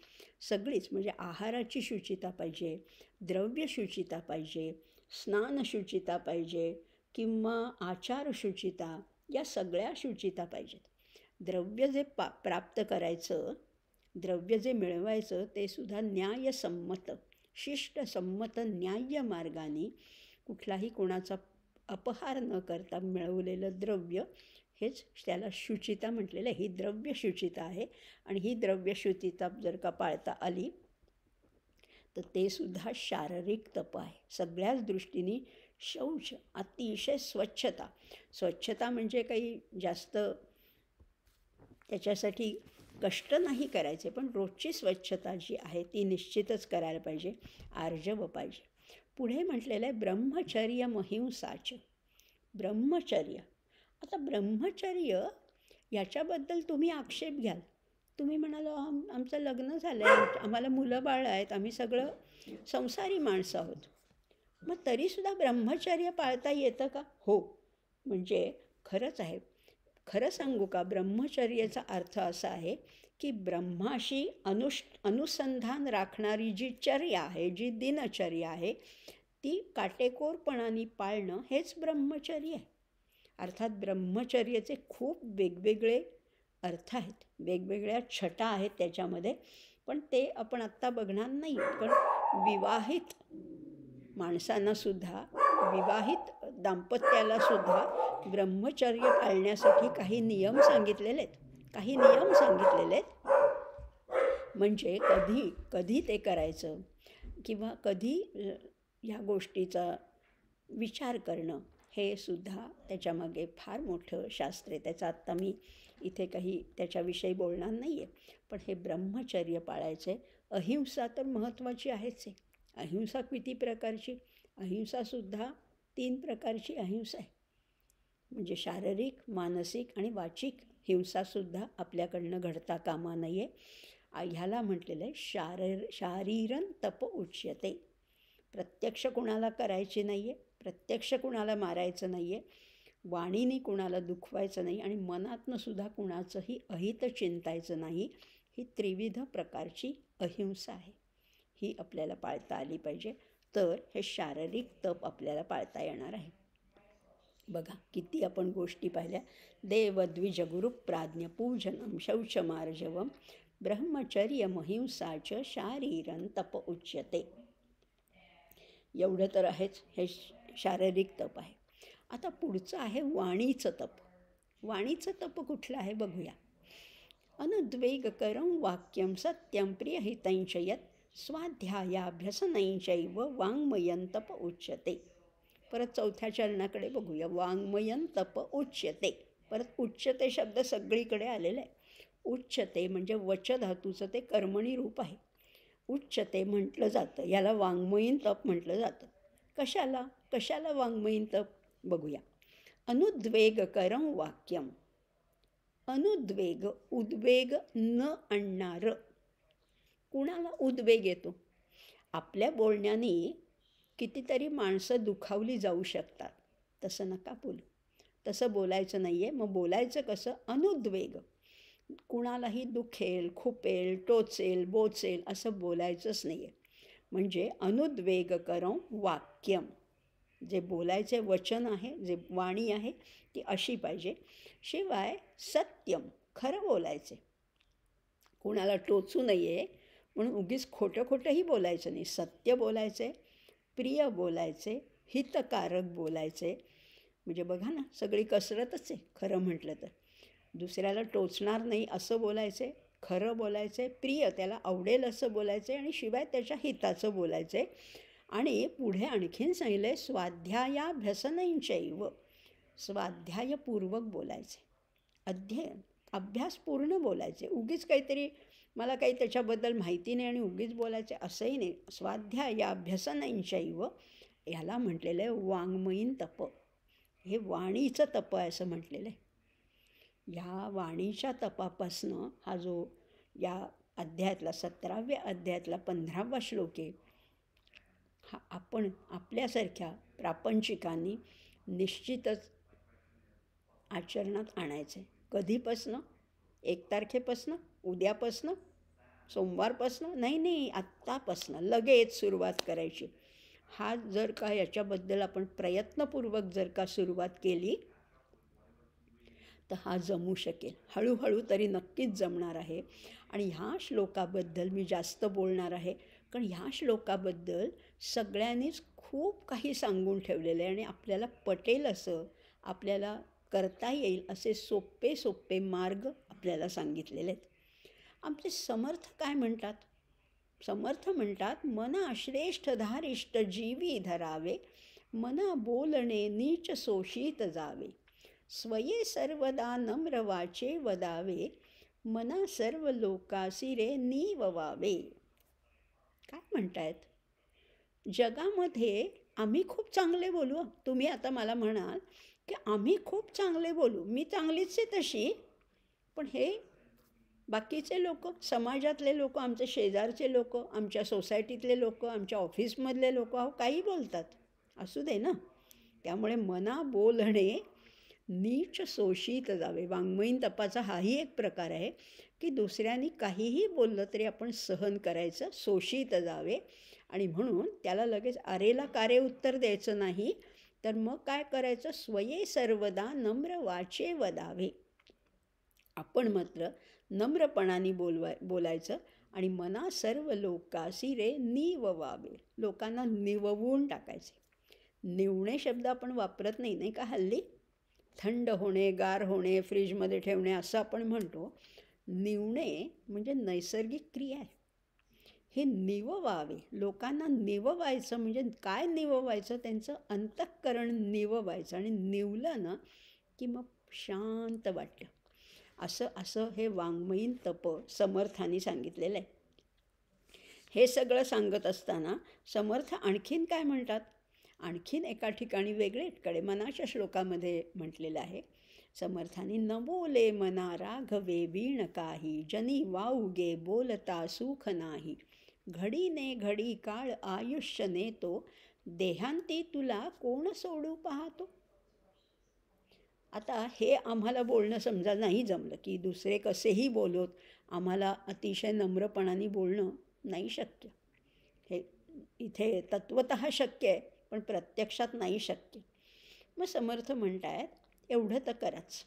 सगळीच म्हणजे आहाराची शुचिता पाहिजे, द्रव्य शुचिता पाहिजे, स्नान शुचिता पाहिजे, किंवा आचार शुचिता, या सगळ्या शुचिता पाहिजेत. द्रव्य जे प्राप्त करायचं, द्रव्य जे मिळवायचं ते सुद्धा न्यायसम्मत, शिष्टसम्मत न्याय्य मार्गाने, कुठलाही कोणाचा अपहार न करता मिळवलेलं द्रव्य, हेच त्याला शुचिता म्हटलेलं आहे. ही द्रव्य शुचिता आहे. आणि ही द्रव्य शुचिता जर का पाळता आली तर ते सुद्धा शारीरिक तप आहे. सगळ्याच दृष्टीने शौच, अतिशय स्वच्छता. स्वच्छता म्हणजे काही जास्त त्याच्यासाठी कष्ट नाही करायचे, पण रोजची स्वच्छता जी आहे ती निश्चितच करायला पाहिजे, आर्जव पाहिजे. पुढे म्हटलेलं आहे ब्रह्मचर्य महिंसाच. ब्रह्मचर्य. आता ब्रह्मचर्य याच्याबद्दल तुम्ही आक्षेप घ्याल. तुम्ही म्हणाल आमचं लग्न झालं आहे, आम्हाला मुलं बाळ आहेत, आम्ही सगळं संसारी माणसं आहोत, मग तरीसुद्धा ब्रह्मचर्य पाळता येतं का? हो, म्हणजे खरंच आहे. खरं सांगू का, ब्रह्मचर्याचा अर्थ असा आहे की ब्रह्माशी अनुसंधान राखणारी जी चर्या आहे, जी दिनचर्या आहे, ती काटेकोरपणाने पाळणं हेच ब्रह्मचर्य आहे. अर्थात ब्रह्मचर्याचे खूप वेगवेगळे अर्थ आहेत, वेगवेगळ्या छटा आहेत त्याच्यामध्ये, पण ते आपण आत्ता बघणार नाही. पण विवाहित माणसांनासुद्धा, विवाहित दाम्पत्यालासुद्धा ब्रह्मचर्य पाळण्यासाठी काही नियम सांगितलेले आहेत. म्हणजे कधी ते करायचं, किंवा कधी ह्या गोष्टीचा विचार करणं, हे सुद्धा त्याच्यामागे फार मोठं शास्त्र आहे. त्याचं आत्ता मी इथे काही त्याच्याविषयी बोलणार नाही आहे. पण हे ब्रह्मचर्य पाळायचं आहे. अहिंसा तर महत्त्वाची आहेच आहे. अहिंसा किती प्रकारची? अहिंसासुद्धा 3 प्रकारची अहिंसा आहे. म्हणजे शारीरिक, मानसिक आणि वाचिक हिंसासुद्धा आपल्याकडनं घडता कामा नये. ह्याला म्हटलेलं आहे शारीरन तप उच्यते. प्रत्यक्ष कुणाला करायची नाही आहे, प्रत्यक्ष कुणाला मारायचं नाही आहे, वाणीने कुणाला दुखवायचं नाही आणि मनातनं सुद्धा कुणाचंही अहित चिंतायचं नाही. ही त्रिविध प्रकारची अहिंसा आहे. ही आपल्याला पाळता आली पाहिजे. तर हे शारीरिक तप आपल्याला पाळता येणार आहे. बघा किती आपण गोष्टी पाहिल्या. देवद्विजगुरु प्राज्ञपूजनम शौचमार्जवम ब्रह्मचर्यमहिंसाच शारीरन तप उच्यते. एवढं तर आहेच. हे शारीरिक तप आहे. आता पुढचं आहे वाणीचं तप. वाणीचं तप कुठलं आहे बघूया. अनुद्वेगकरं वाक्यं सत्यं प्रियहितं च यत् स्वाध्यायाभ्यसनैश्चैव वाङ्मयं तप उच्यते. परत चौथ्या चरणाकडे बघूया. वाङ्मयं तप उच्यते. परत उच्यते शब्द सगळीकडे आलेला आहे. उच्यते म्हणजे वच धातूचं ते कर्मणी रूप आहे. उच्यते म्हटलं जातं. याला वाङ्मयीन तप म्हटलं जातं. कशाला वाङ्मयीन तप बघूया. अनुद्वेगकरं वाक्यम. अनुद्वेग, उद्वेग न आणणारं. कुणाला उद्वेग येतो? आपल्या बोलण्याने कितीतरी माणसं दुखावली जाऊ शकतात. तसं नका बोलू. तसं बोलायचं नाही आहे. मग बोलायचं कसं? अनुद्वेग. कुणालाही दुखेल, खुपेल, टोचेल, बोचेल असं बोलायचंच नाही आहे. म्हणजे अनुद्वेगकरं वाक्यम. जे बोलायचे वचन आहे, जे वाणी आहे ती अशी पाहिजे. शिवाय सत्यम, खरं बोलायचे. कुणाला टोचू नये म्हणून उगीच खोटंही बोलायचं नाही. सत्य बोलायचे, प्रिय बोलायचे, हितकारक बोलायचे. म्हणजे बघा ना, सगळी कसरतच आहे खरं म्हटलं तर. दुसऱ्याला टोचणार नाही असं बोलायचे, खरं बोलायचे, प्रिय त्याला आवडेल असं बोलायचे आणि शिवाय त्याच्या हिताचं बोलायचे. आणि पुढे आणखीन सांगितलं स्वाध्यायाभ्यसनैश्चैव. स्वाध्यायपूर्वक बोलायचे. अभ्यासपूर्ण बोलायचे. उगीच काहीतरी मला काही त्याच्याबद्दल माहिती नाही आणि उगीच बोलायचे असंही नाही. स्वाध्यायाभ्यसनैश्चैव याला म्हटलेलं आहे वाङ्मयीन तप. हे वाणीचं तप आहे असं म्हटलेलं आहे. ह्या वाणीच्या तपापासनं हा जो या अध्यायातला 17व्या अध्यायातला 15वा श्लोक आहे, हा आपण आपल्यासारख्या प्रापंचिकांनी निश्चितच आचरणात आणायचं आहे. कधीपासनं? 1 तारखेपासनं? उद्यापासनं? सोमवारपासनं? नाही, आत्तापासनं लगेच सुरुवात करायची. हा जर का याच्याबद्दल आपण प्रयत्नपूर्वक जर का सुरुवात केली तर हा जमू शकेल. हळूहळू तरी नक्कीच जमणार आहे. आणि ह्या श्लोकाबद्दल मी जास्त बोलणार आहे, कारण ह्या श्लोकाबद्दल सगळ्यांनीच खूप काही सांगून ठेवलेलं आहे आणि आपल्याला पटेल असं, आपल्याला करता येईल असे सोपे मार्ग आपल्याला सांगितलेले आहेत. आमचे समर्थ काय म्हणतात? समर्थ म्हणतात, मना श्रेष्ठ धारिष्ट जीवी धरावे, मना बोलणे नीच शोषित जावे, स्वये सर्वदा नम्र वाचे वदावे, मना सर्व लोकासी रे नीववावे. काय म्हणतायत? जगामध्ये आम्ही खूप चांगले बोलू. तुम्ही आता मला म्हणाल की आम्ही खूप चांगले बोलू, मी चांगलीच आहे तशी, पण हे बाकीचे लोक, समाजातले लोक, आमचे शेजारचे लोक, आमच्या सोसायटीतले लोक, आमच्या ऑफिसमधले लोक काही बोलतात. असू दे ना. त्यामुळे मना बोलणे नीच शोषित जावे. वाङ्मयीन तपाचा हाही एक प्रकार आहे की दुसऱ्यांनी काहीही बोललं तरी आपण सहन करायचं, शोषित जावे. आणि म्हणून त्याला लगेच अरेला कारे उत्तर द्यायचं नाही. तर मग काय करायचं? स्वये सर्वदा नम्र वाचे वदावे. आपण मात्र नम्रपणाने बोलायचं आणि मना सर्व लोकासी रे निववावे. लोकांना निववून टाकायचे. निवणे शब्द आपण वापरत नाही का हल्ली? थंड होणे, गार होणे, फ्रीजमध्ये ठेवणे असं आपण म्हणतो. निवणे म्हणजे नैसर्गिक क्रिया आहे. हे निववावे. लोकांना निववायचं म्हणजे काय निववायचं? त्यांचं अंतःकरण निववायचं. आणि निवलं ना की मग शांत वाटलं. असं असं हे वाङ्मयीन तप समर्थांनी सांगितलेलं आहे. हे सगळं सांगत असताना समर्थ आणखीन काय म्हणतात? आणखीन एका ठिकाणी वेगळेकडे मनाच्या श्लोकामध्ये म्हटलेलं आहे समर्थांनी, न बोले मना राघवे वीण काही, जनी वाऊगे बोलता सुख नाही. घडीने घडी काळ आयुष्य नेतो, देहांती तुला कोण सोडू पाहतो. आता हे आम्हाला बोलणं समजा नाही जमलं की दुसरे कसेही बोलोत, आम्हाला अतिशय नम्रपणाने बोलणं नाही शक्य. हे इथे तत्वतः शक्य आहे पण प्रत्यक्षात नाही शक्य. मग समर्थ म्हणतायत एवढं तर कराच.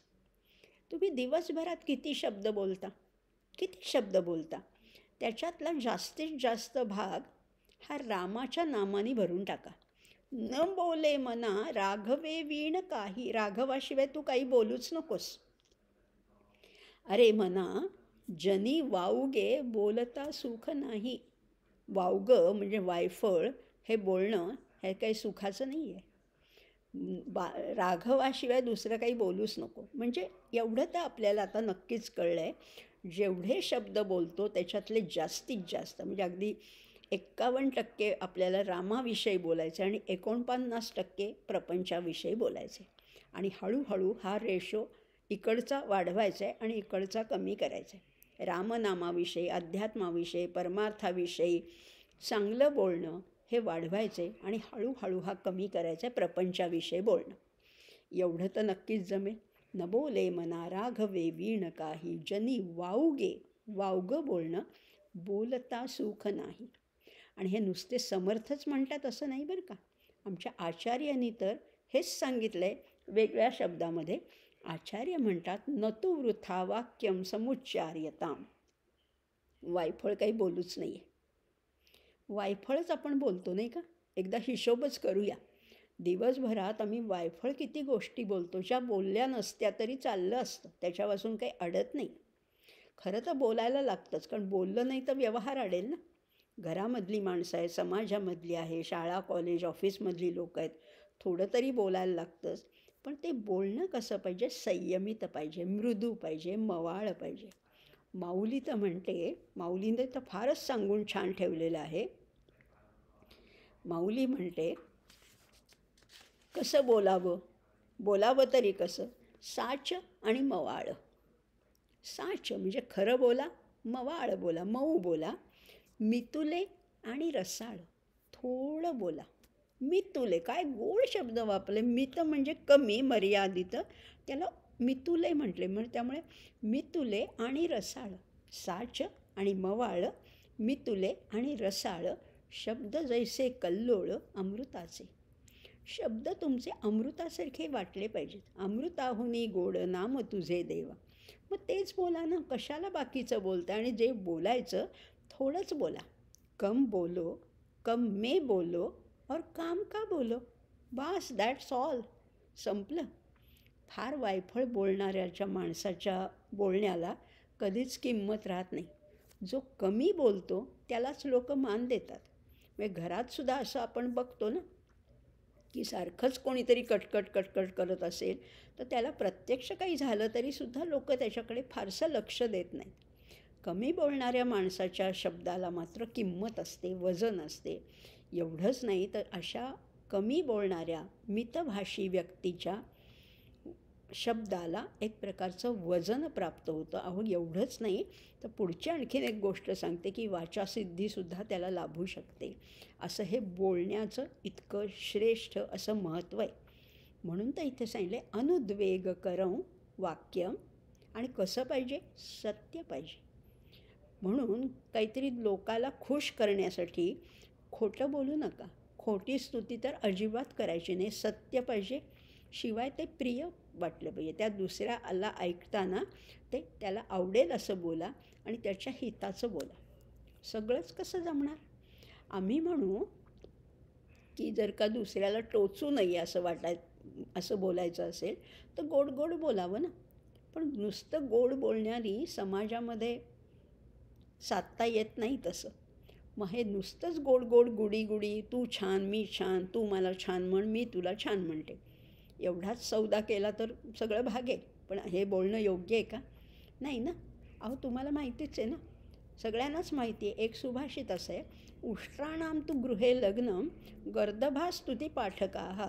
तुम्ही दिवसभरात किती शब्द बोलता? त्याच्यातला जास्तीत जास्त भाग हा रामाच्या नामाने भरून टाका. न बोले मना राघवे वीण काही. राघवाशिवाय तू काही बोलूच नकोस. अरे मना, जनी वाऊगे बोलता सुख नाही. वावगं म्हणजे वायफळ हे बोलणं हे काही सुखाचं नाही आहे. राघवाशिवाय दुसरं काही बोलूच नको. म्हणजे एवढं तर आपल्याला आता नक्कीच कळलं आहे, जेवढे शब्द बोलतो त्याच्यातले जास्तीत जास्त म्हणजे अगदी 51% आपल्याला रामाविषयी बोलायचे आणि 49% प्रपंचाविषयी बोलायचे. आणि हळूहळू हा रेशो इकडचा वाढवायचा आहे आणि इकडचा कमी करायचा आहे. रामनामाविषयी, अध्यात्माविषयी, परमार्थाविषयी चांगलं बोलणं हे वाढवायचे आणि हळूहळू हा कमी करायचा आहे प्रपंचाविषयी बोलणं. एवढं तर नक्कीच जमेल. न बोले मना राघवे वीण काही, जनी वाऊगे. वावगं बोलणं, बोलता सुख नाही. आणि हे नुसते समर्थच म्हणतात असं नाही बरं का. आमच्या आचार्यांनी तर हेच सांगितलं आहे वेगळ्या शब्दामध्ये. आचार्य म्हणतात, न तू वृथा वाक्यम समुच्चार्यताम. वायफळ काही बोलूच नाही आहे. वायफळच आपण बोलतो नाही का. एकदा हिशोबच करूया. दिवसभरात आम्ही वायफळ किती गोष्टी बोलतो, ज्या बोलल्या नसत्या तरी चाललं असतं, त्याच्यापासून काही अडत नाही. खरं तर बोलायला लागतंच, कारण बोललं नाही तर व्यवहार अडेल ना. घरामधली माणसं आहे, समाजामधली आहे, शाळा कॉलेज ऑफिसमधली लोक आहेत, थोडं तरी बोलायला लागतंच. पण ते बोलणं कसं पाहिजे? संयमित पाहिजे, मृदू पाहिजे, मवाळ पाहिजे. माऊली तर म्हणते, माऊलीने तर फारच सांगून छान ठेवलेलं आहे. माऊली म्हणते, कसं बोलावं? बोलावं तरी कसं? साच आणि मवाळ. साच म्हणजे खरं बोला, मवाळ बोला, मऊ बोला. मितुले आणि रसाळ, थोडं बोला. मितुले, काय गोड शब्द वापरले. मित म्हणजे कमी, मर्यादित, त्याला मितुले म्हटले. म्हणजे त्यामुळे मितुले आणि रसाळ, साच आणि मवाळ, मितुले आणि रसाळ. शब्द जैसे कल्लोळ अमृताचे. शब्द तुमचे अमृतासारखे वाटले पाहिजेत. अमृताहुनी गोड नाम तुझे देवा. मग तेच बोला ना, कशाला बाकीचं बोलतं? आणि जे बोलायचं थोडंच बोला. कम बोलो, कम मे बोलो और काम का बोलो, बस दॅट्स ऑल. संपलं. फार वायफळ बोलणाऱ्याच्या माणसाच्या बोलण्याला कधीच किंमत राहत नाही. जो कमी बोलतो त्यालाच लोक मान देतात. म्हणजे घरातसुद्धा असं आपण बघतो ना की सारखंच कोणीतरी कटकट कटकट करत असेल तर त्याला प्रत्यक्ष काही झालं तरीसुद्धा लोक त्याच्याकडे फारसं लक्ष देत नाहीत. कमी बोलणाऱ्या माणसाच्या शब्दाला मात्र किंमत असते, वजन असते. एवढंच नाही तर अशा कमी बोलणाऱ्या मितभाषी व्यक्तीच्या शब्दाला एक प्रकारचं वजन प्राप्त होतं. अहो एवढंच नाही तर पुढची आणखीन एक गोष्ट सांगते की वाचासिद्धीसुद्धा त्याला लाभू शकते. असं हे बोलण्याचं इतकं श्रेष्ठ असं महत्त्व आहे. म्हणून तर इथे सांगितले अनुद्वेग करं वाक्यम. आणि कसं पाहिजे? सत्य पाहिजे. म्हणून काहीतरी लोकाला खुश करण्यासाठी खोटं बोलू नका. खोटी स्तुती तर अजिबात करायची नाही. सत्य पाहिजे, शिवाय ते प्रिय वाटलं पाहिजे. त्या दुसऱ्याला ऐकताना ते त्याला आवडेल असं बोला आणि त्याच्या हिताचं बोला. सगळंच कसं जमणार? आम्ही म्हणू की जर का दुसऱ्याला टोचू नये असं बोलायचं असेल तर गोड गोड बोलावं ना. पण नुसतं गोड बोलणारी समाजामध्ये साधता येत नाही तसं. मग हे नुसतंच गोड गोड गुडी गुडी, तू छान मी छान, तू मला छान म्हण मी तुला छान म्हणते, एवढाच सौदा केला तर सगळं भागेल. पण हे बोलणं योग्य आहे का? नाही ना. अहो तुम्हाला माहितीच आहे ना, सगळ्यांनाच माहिती आहे, एक सुभाषित असं आहे, उष्ट्राणाम तू गृहे लग्नम गर्दभा स्तुती पाठकाः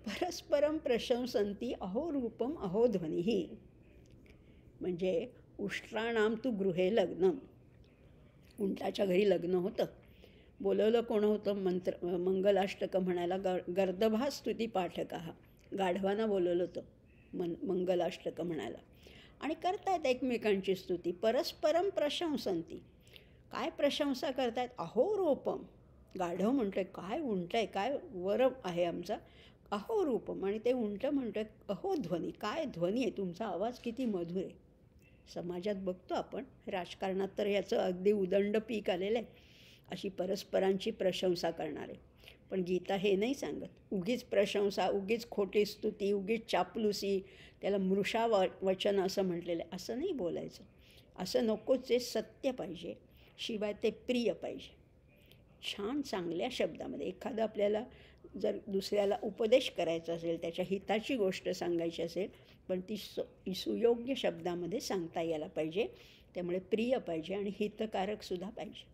परस्परम प्रशंसन्ति अहो रूपम अहो ध्वनिः. म्हणजे उष्ट्राणाम तू गृहे लग्नम, उंटाच्या घरी लग्न होतं, बोलवलं कोण होतं, मंगलाष्टकं म्हणायला गर्दभा स्तुती पाठकाः, गाढवांना बोलवलं होतं मंगलाष्टकं म्हणायला, आणि करतायत एकमेकांची स्तुती. परस्परम प्रशंसन्ति, काय प्रशंसा करतायत, अहो रूपम, गाढव म्हणतोय काय उंट आहे, काय वर आहे आमचा, अहो रूपम, आणि ते उंट म्हणतोय अहो ध्वनी, काय ध्वनी आहे तुमचा, आवाज किती मधुर आहे. समाजात बघतो आपण, राजकारणात तर याचं अगदी उदंड पीक आलेलं आहे, अशी परस्परांची प्रशंसा करणारे. पण गीता हे नाही सांगत, उगीच प्रशंसा, उगीच खोटी स्तुती, उगीच चापलुसी, त्याला मृषा वचन असं म्हटलेलं आहे, असं नाही बोलायचं. असं नकोच, जे सत्य पाहिजे, शिवाय ते प्रिय पाहिजे. छान चांगल्या शब्दामध्ये एखादं आपल्याला जर दुसऱ्याला उपदेश करायचा असेल, त्याच्या हिताची गोष्ट सांगायची असेल, पण ती सुयोग्य शब्दामध्ये सांगता यायला पाहिजे. त्यामुळे प्रिय पाहिजे आणि हितकारकसुद्धा पाहिजे.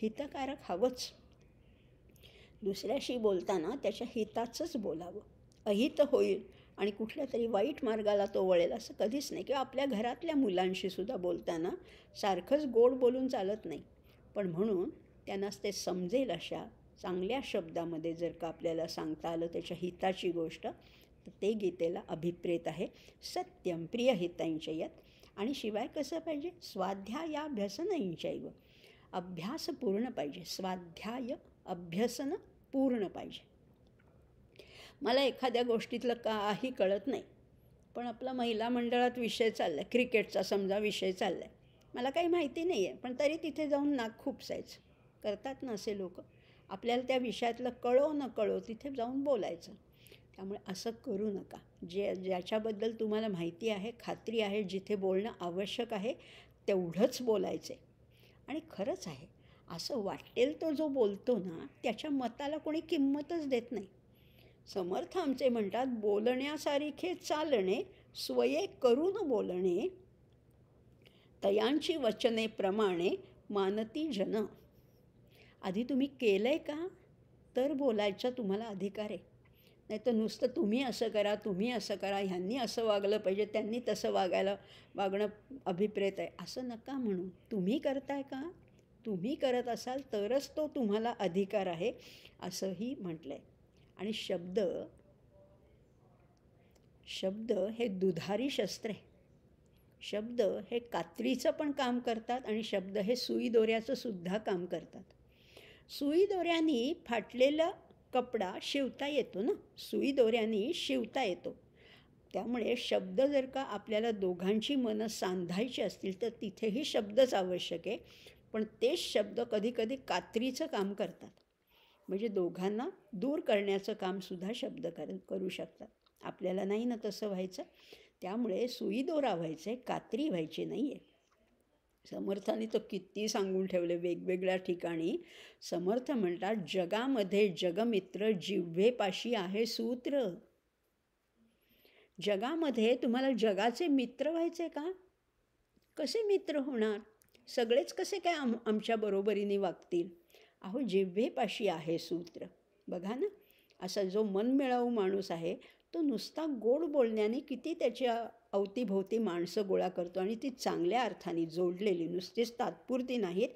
हितकारक हवंच. दुसऱ्याशी बोलताना त्याच्या हिताचंच बोलावं. अहित होईल आणि कुठल्या तरी वाईट मार्गाला तो वळेल असं कधीच नाही. किंवा आपल्या घरातल्या मुलांशी सुद्धा बोलताना सारखंच गोड बोलून चालत नाही. पण म्हणून त्यांना ते समजेल अशा चांगल्या शब्दामध्ये जर का आपल्याला सांगता आलं त्याच्या हिताची गोष्ट, तर ते गीतेला अभिप्रेत आहे. सत्यम प्रियहितांचयत. आणि शिवाय कसं पाहिजे, स्वाध्यायाभ्यसनंचैव, अभ्यास पूर्ण पाहिजे. स्वाध्याय अभ्यसन पूर्ण पाहिजे. मला एखाद्या गोष्टीतलं काही कळत नाही, पण आपला महिला मंडळात विषय चालला आहे, क्रिकेटचा समजा विषय चालला आहे, मला काही माहिती नाही आहे, पण तरी तिथे जाऊन नाक खुपसायचं. करतात ना असे लोक. आपल्याला त्या विषयातलं कळो न कळो तिथे जाऊन बोलायचं. त्यामुळे असं करू नका. ज्याच्याबद्दल तुम्हाला माहिती आहे, खात्री आहे, जिथे बोलणं आवश्यक आहे तेवढंच बोलायचं. आणि खरंच आहे, असं वाटेल तो जो बोलतो ना, त्याच्या मताला कोणी किंमतच देत नाही. समर्थ आमचे म्हणतात, बोलण्यासारखे चालणे, स्वये करून बोलणे, तयांची वचने प्रमाणे मानती जन. आधी तुम्ही केलं आहे का, तर बोलायचा तुम्हाला अधिकार आहे. नाही तर नुसतं तुम्ही असं करा, तुम्ही असं करा, ह्यांनी असं वागलं पाहिजे, त्यांनी तसं वागणं अभिप्रेत आहे असं नका म्हणू. तुम्ही करताय का, तुम्ही करत असाल तरच तो तुम्हाला अधिकार आहे असंही म्हटलं आहे. आणि शब्द हे दुधारी शस्त्र आहे. शब्द हे कात्रीचं पण काम करतात आणि शब्द हे सुई दोऱ्याचं सुद्धा काम करतात. सुई दोऱ्यांनी फाटलेला कपडा शिवता येतो ना, सुई दोऱ्यांनी शिवता येतो. त्यामुळे शब्द जर का आपल्याला दोघांची मनं सांधायची असतील तर तिथेही शब्दच आवश्यक आहे. पण तेच शब्द कधीकधी कात्रीचं काम करतात. म्हणजे दोघांना दूर करण्याचं कामसुद्धा शब्द करू शकतात. आपल्याला नाही ना तसं व्हायचं. त्यामुळे सुई दोरा व्हायचं आहे, कात्री व्हायची नाही आहे. समर्थांनी तर किती सांगून ठेवले वेगवेगळ्या ठिकाणी. समर्थ म्हणतात, जगामध्ये जगमित्र जिव्हेपाशी आहे सूत्र. जगामध्ये तुम्हाला जगाचे मित्र व्हायचे का? कसे मित्र होणार? सगळेच कसे काय आमच्या बरोबरीने वागतील? अहो, जिव्हेपाशी आहे सूत्र. बघा ना, असा जो मनमिळाऊ माणूस आहे तो नुसता गोड बोलण्याने किती त्याच्या अवतीभोवती माणसं गोळा करतो, आणि ती चांगल्या अर्थाने जोडलेली, नुसतीच तात्पुरती नाहीत.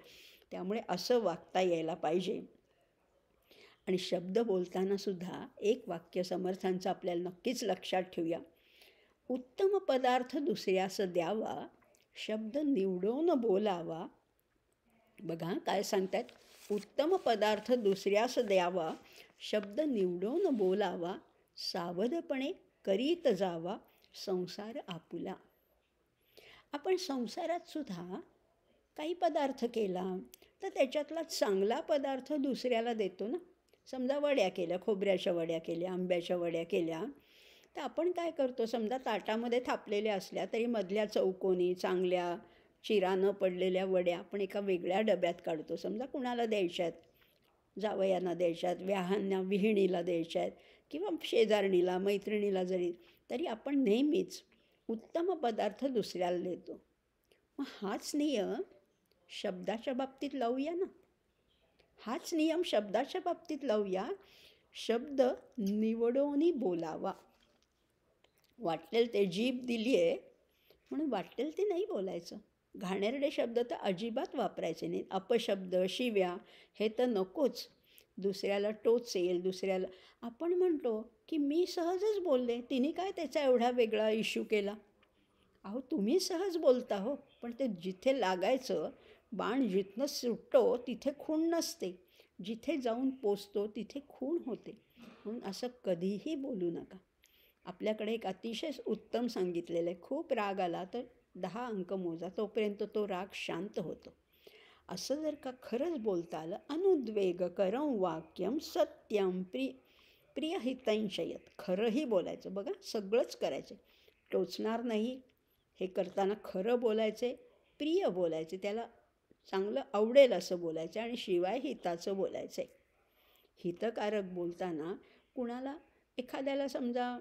त्यामुळे असं वागता यायला पाहिजे. आणि शब्द बोलताना सुद्धा एक वाक्य समर्थांचं आपल्याला नक्कीच लक्षात ठेवूया. उत्तम पदार्थ दुसऱ्यास द्यावा, शब्द निवडून बोलावा. बघा काय सांगतात, उत्तम पदार्थ दुसऱ्यास द्यावा, शब्द निवडून बोलावा, सावधपणे करीत जावा संसार आपुला. आपण संसारात सुद्धा काही पदार्थ केला तर त्याच्यातला चांगला पदार्थ दुसऱ्याला देतो ना. समजा वड्या केल्या, खोबऱ्याच्या वड्या केल्या, आंब्याच्या वड्या केल्या, तर आपण काय करतो, समजा ताटामध्ये थापलेल्या असल्या तरी मधल्या चौकोनी चांगल्या चिरा न पडलेल्या वड्या आपण एका वेगळ्या डब्यात काढतो. समजा कुणाला द्यायच्या आहेत, जावयांना द्यायच्या आहेत, व्याहांना विहिणीला द्यायच्या आहेत किंवा शेजारणीला मैत्रिणीला जरी, तरी आपण नेहमीच उत्तम पदार्थ दुसऱ्याला देतो. मग हाच नियम शब्दाच्या बाबतीत लावूया ना. हाच नियम शब्दाच्या बाबतीत लावूया. शब्द निवडून बोलावा. वाटेल ते जीभ दिली आहे म्हणून वाटेल ते नाही बोलायचं. घाणेरडे शब्द तर अजिबात वापरायचे नाहीत. अपशब्द, शिव्या हे तर नकोच. दुसऱ्याला टोचेल, दुसऱ्याला आपण म्हणतो की मी सहजच बोलले, तिने काय त्याचा एवढा वेगळा इश्यू केला. अहो तुम्ही सहज बोलता हो, पण ते जिथे लागायचं, बाण जिथनं सुटतो तिथे खूण नसते, जिथे जाऊन पोचतो तिथे खूण होते. म्हणून असं कधीही बोलू नका. आपल्याकडे एक अतिशय उत्तम सांगितलेलं आहे, खूप राग आला तर 10 अंक मोजा, तोपर्यंत तो राग शांत होतो. असं जर का खरंच बोलता आलं, अनुद्वेगकरं वाक्यम सत्यम प्रियहितंशयत, खरंही बोलायचं. बघा सगळंच करायचं, टोचणार नाही, हे करताना खरं बोलायचे, प्रिय बोलायचे, त्याला चांगलं आवडेल असं बोलायचं, आणि शिवाय हिताचं बोलायचं आहे. हितकारक बोलताना कुणाला एखाद्याला समजा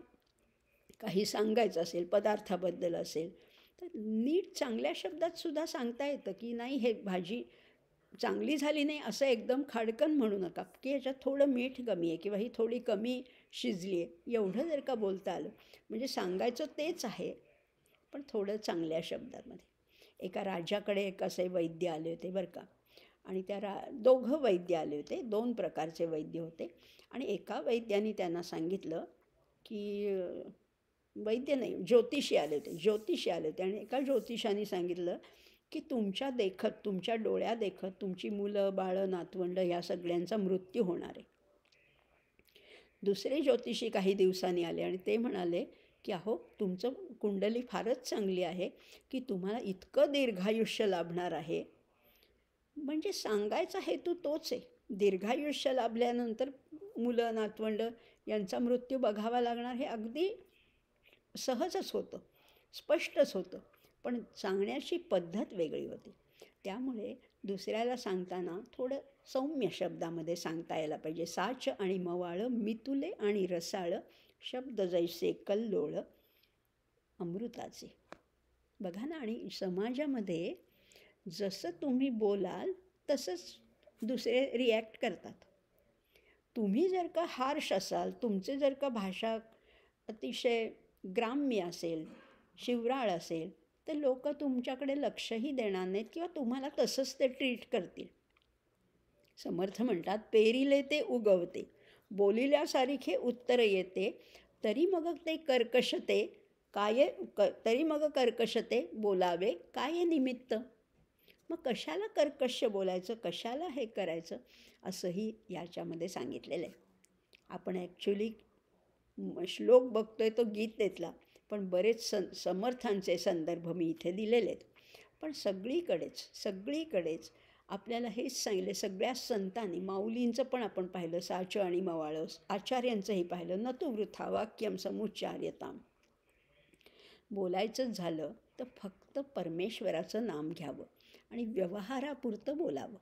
काही सांगायचं असेल, पदार्थाबद्दल असेल, तर नीट चांगल्या शब्दात सुद्धा सांगता येतं की नाही हे भाजी चांगली झाली नाही असं एकदम खाडकन म्हणू नका, की ह्याच्यात थोडं मीठ कमी आहे किंवा ही थोडी कमी शिजली आहे, एवढं जर का बोलता आलं म्हणजे सांगायचं तेच आहे पण थोडं चांगल्या शब्दामध्ये. एका राजाकडे एक असे वैद्य आले होते बरं का, आणि त्या दोघं वैद्य आले होते, 2 प्रकारचे वैद्य होते. आणि एका वैद्याने त्यांना सांगितलं की वैद्य नाही, ज्योतिषी आले होते आणि एका ज्योतिषाने सांगितलं की तुमच्या देखत, तुमच्या डोळ्या देखत तुमची मुलं बाळं नातवंड ह्या सगळ्यांचा मृत्यू होणार आहे. दुसरे ज्योतिषी काही दिवसांनी आले आणि ते म्हणाले की अहो तुमचं कुंडली फारच चांगली आहे की तुम्हाला इतकं दीर्घायुष्य लाभणार आहे. म्हणजे सांगायचा हेतू तोच आहे, दीर्घायुष्य लाभल्यानंतर मुलं नातवंड यांचा मृत्यू बघावा लागणार हे अगदी सहजच होतं, स्पष्टच होतं, पण सांगण्याची पद्धत वेगळी होती. त्यामुळे दुसऱ्याला सांगताना थोडं सौम्य शब्दामध्ये सांगता यायला पाहिजे. साच आणि मवाळं, मितुले आणि रसाळं, शब्द जैसे कल्लोळ अमृताचे. बघा ना, आणि समाजामध्ये जसं तुम्ही बोलाल तसंच दुसरे रिॲक्ट करतात. तुम्ही जर का हार्श असाल, तुमचे जर का भाषा अतिशय ग्राम्य असेल, शिवराळ असेल, तर लोक तुमच्याकडे लक्षही देणार नाहीत किंवा तुम्हाला तसंच ते ट्रीट करतील. समर्थ म्हणतात, पेरिले ते उगवते, बोलिल्यासारिखे उत्तर येते, तरी मग ते कर्कशते बोलावे काय निमित्त. मग कशाला कर्कश बोलायचं, कशाला हे करायचं, असंही याच्यामध्ये सांगितलेलं आहे. आपण ॲक्च्युली श्लोक बघतोय तो गीतेतला, पण बरेच समर्थांचे संदर्भ मी इथे दिलेले आहेत. पण सगळीकडेच आपल्याला हेच सांगितले. सगळ्या संतांनी, माऊलींचं पण आपण पाहिलं, साच आणि मवाळं, आचार्यांचंही पाहिलं, न तु वृथा वाक्यम समुच्चार्यताम. बोलायचंच झालं तर फक्त परमेश्वराचं नाम घ्यावं आणि व्यवहारापुरतं बोलावं.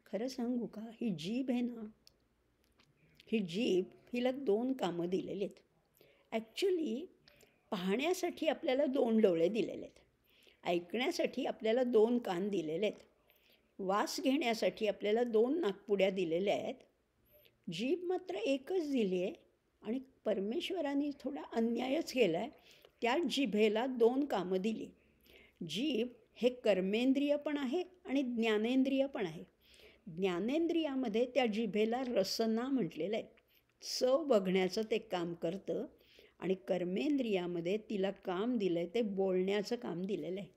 खरं सांगू का, ही जीभ आहे ना, ही जीभ हिला 2 कामं दिलेली आहेत. ॲक्च्युली पाहण्यासाठी आपल्याला 2 डोळे दिलेले आहेत, ऐकण्यासाठी आपल्याला 2 कान दिलेले आहेत, वास घेण्यासाठी आपल्याला 2 नाकपुड्या दिलेल्या आहेत. जीभ मात्र एकच दिली आहे आणि परमेश्वराने थोडा अन्यायच केला आहे. त्या जिभेला 2 कामं दिली. जीभ हे कर्मेंद्रिय पण आहे आणि ज्ञानेंद्रिय पण आहे. ज्ञानेंद्रियामध्ये त्या जिभेला रसना म्हटलेलं आहे, चव बघण्याचं ते काम करतं. आणि कर्मेंद्रियामध्ये तिला काम दिलं आहे, ते बोलण्याचं काम दिलेलं आहे.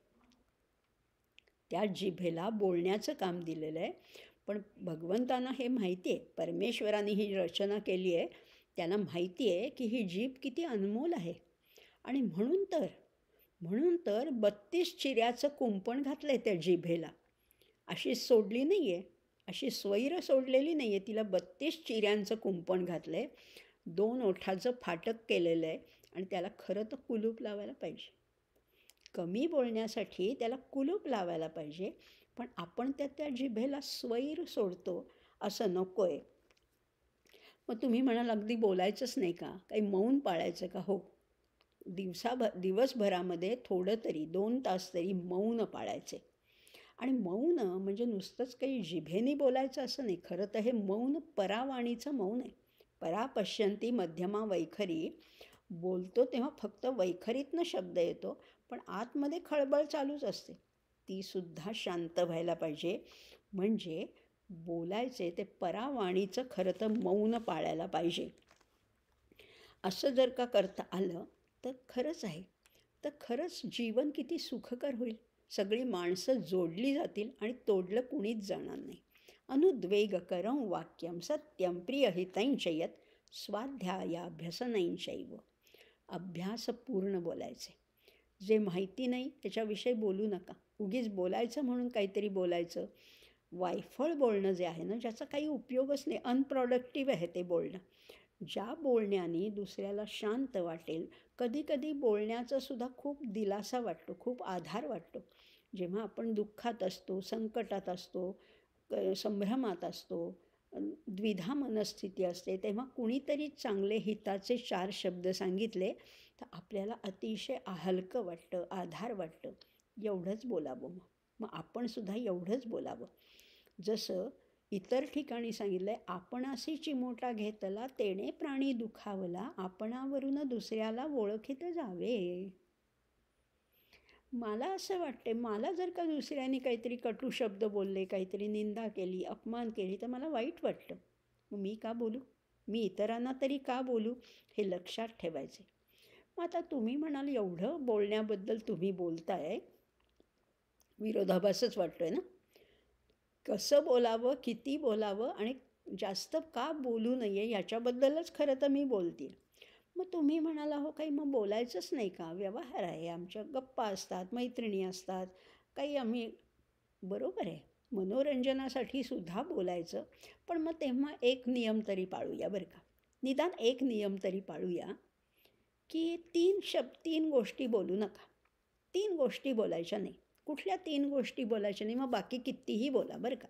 त्या जिभेला बोलण्याचं काम दिलेलं आहे. पण भगवंतांना हे माहिती आहे, परमेश्वराने ही रचना केली आहे, त्यांना माहिती आहे की ही जीभ किती अनमोल आहे. आणि म्हणून तर 32 चिऱ्याचं कुंपण घातलं आहे त्या जिभेला. अशी सोडली नाही आहे, अशी स्वैर सोडलेली नाही आहे, तिला 32 चिऱ्यांचं कुंपण घातलं आहे, 2 ओठाचं फाटक केलेलं आहे आणि त्याला खरं तर कुलूप लावायला पाहिजे. कमी बोलण्यासाठी त्याला कुलूप लावायला पाहिजे, पण आपण त्या जिभेला स्वैर सोडतो असं नको आहे. मग तुम्ही म्हणाल अगदी बोलायचंच नाही का? काही मौन पाळायचं का? हो. दिवसभरामध्ये थोडं तरी 2 तास तरी मौन पाळायचे. आणि मौन म्हणजे नुसतंच काही जिभेने बोलायचं असं नाही. खरं तर हे मौन परावाणीचं मौन आहे. परा पश्यन्ती मध्यमा वैखरी. बोलतो तेव्हा फक्त वैखरीतनं शब्द येतो, पण आतमध्ये खळबळ चालूच असते. ती सुद्धा शांत व्हायला पाहिजे. म्हणजे बोलायचे ते परावाणीचं खरं तर मौन पाळायला पाहिजे. असं जर का करता आलं तर खरंच आहे, तर खरंच जीवन किती सुखकर होईल. सगळी माणसं जोडली जातील आणि तोडलं कुणीच जाणार नाही. अनुद्वेगकरं वाक्यं सत्यं प्रियहितञ्च यत् स्वाध्यायाभ्यसनञ्चैव. अभ्यासपूर्ण बोलायचे. जे माहिती नाही त्याच्याविषयी बोलू नका. उगीच बोलायचं म्हणून काहीतरी बोलायचं. वायफळ बोलणं जे आहे ना, ज्याचा काही उपयोगच नाही, अनप्रॉडक्टिव्ह आहे ते बोलणं. ज्या बोलण्याने दुसऱ्याला शांत वाटेल, कधीकधी बोलण्याचा सुद्धा खूप दिलासा वाटतो, खूप आधार वाटतो. जेव्हा आपण दुःखात असतो, संकटात असतो, संभ्रमात असतो, द्विधा मनस्थिती असते, तेव्हा कुणीतरी चांगले हिताचे 4 शब्द सांगितले तर आपल्याला अतिशय हलकं वाटतं, आधार वाटतं. एवढंच बोलावं. मग आपण सुद्धा एवढंच बोलावं. जसं इतर ठिकाणी सांगितलं आहे, आपणासी चिमोटा घेतला तेणे प्राणी दुखावला, आपणावरून दुसऱ्याला ओळखीत जावे. मला असं वाटते, मला जर का दुसऱ्याने काहीतरी कटू शब्द बोलले, काहीतरी निंदा केली, अपमान केली तर मला वाईट वाटतं. मग मी का बोलू? मी इतरांना तरी का बोलू? हे लक्षात ठेवायचे. मग आता तुम्ही म्हणाल एवढं बोलण्याबद्दल तुम्ही बोलताय, विरोधाभासच वाटतोय ना? कसं बोलावं, किती बोलावं आणि जास्त का बोलू नये याच्याबद्दलच खरं तर मी बोलते. मग तुम्ही म्हणाल हो काही मग बोलायचंच नाही का? व्यवहार आहे, आमच्या गप्पा असतात, मैत्रिणी असतात, काही आम्ही. बरोबर आहे, मनोरंजनासाठी सुद्धा बोलायचं. पण मग तेव्हा एक नियम तरी पाळूया बरं का. निदान एक नियम तरी पाळूया की 3 गोष्टी बोलू नका. 3 गोष्टी बोलायच्या नाही. कुठल्या 3 गोष्टी बोलायच्या नाही? मग बाकी कितीही बोला बरं का.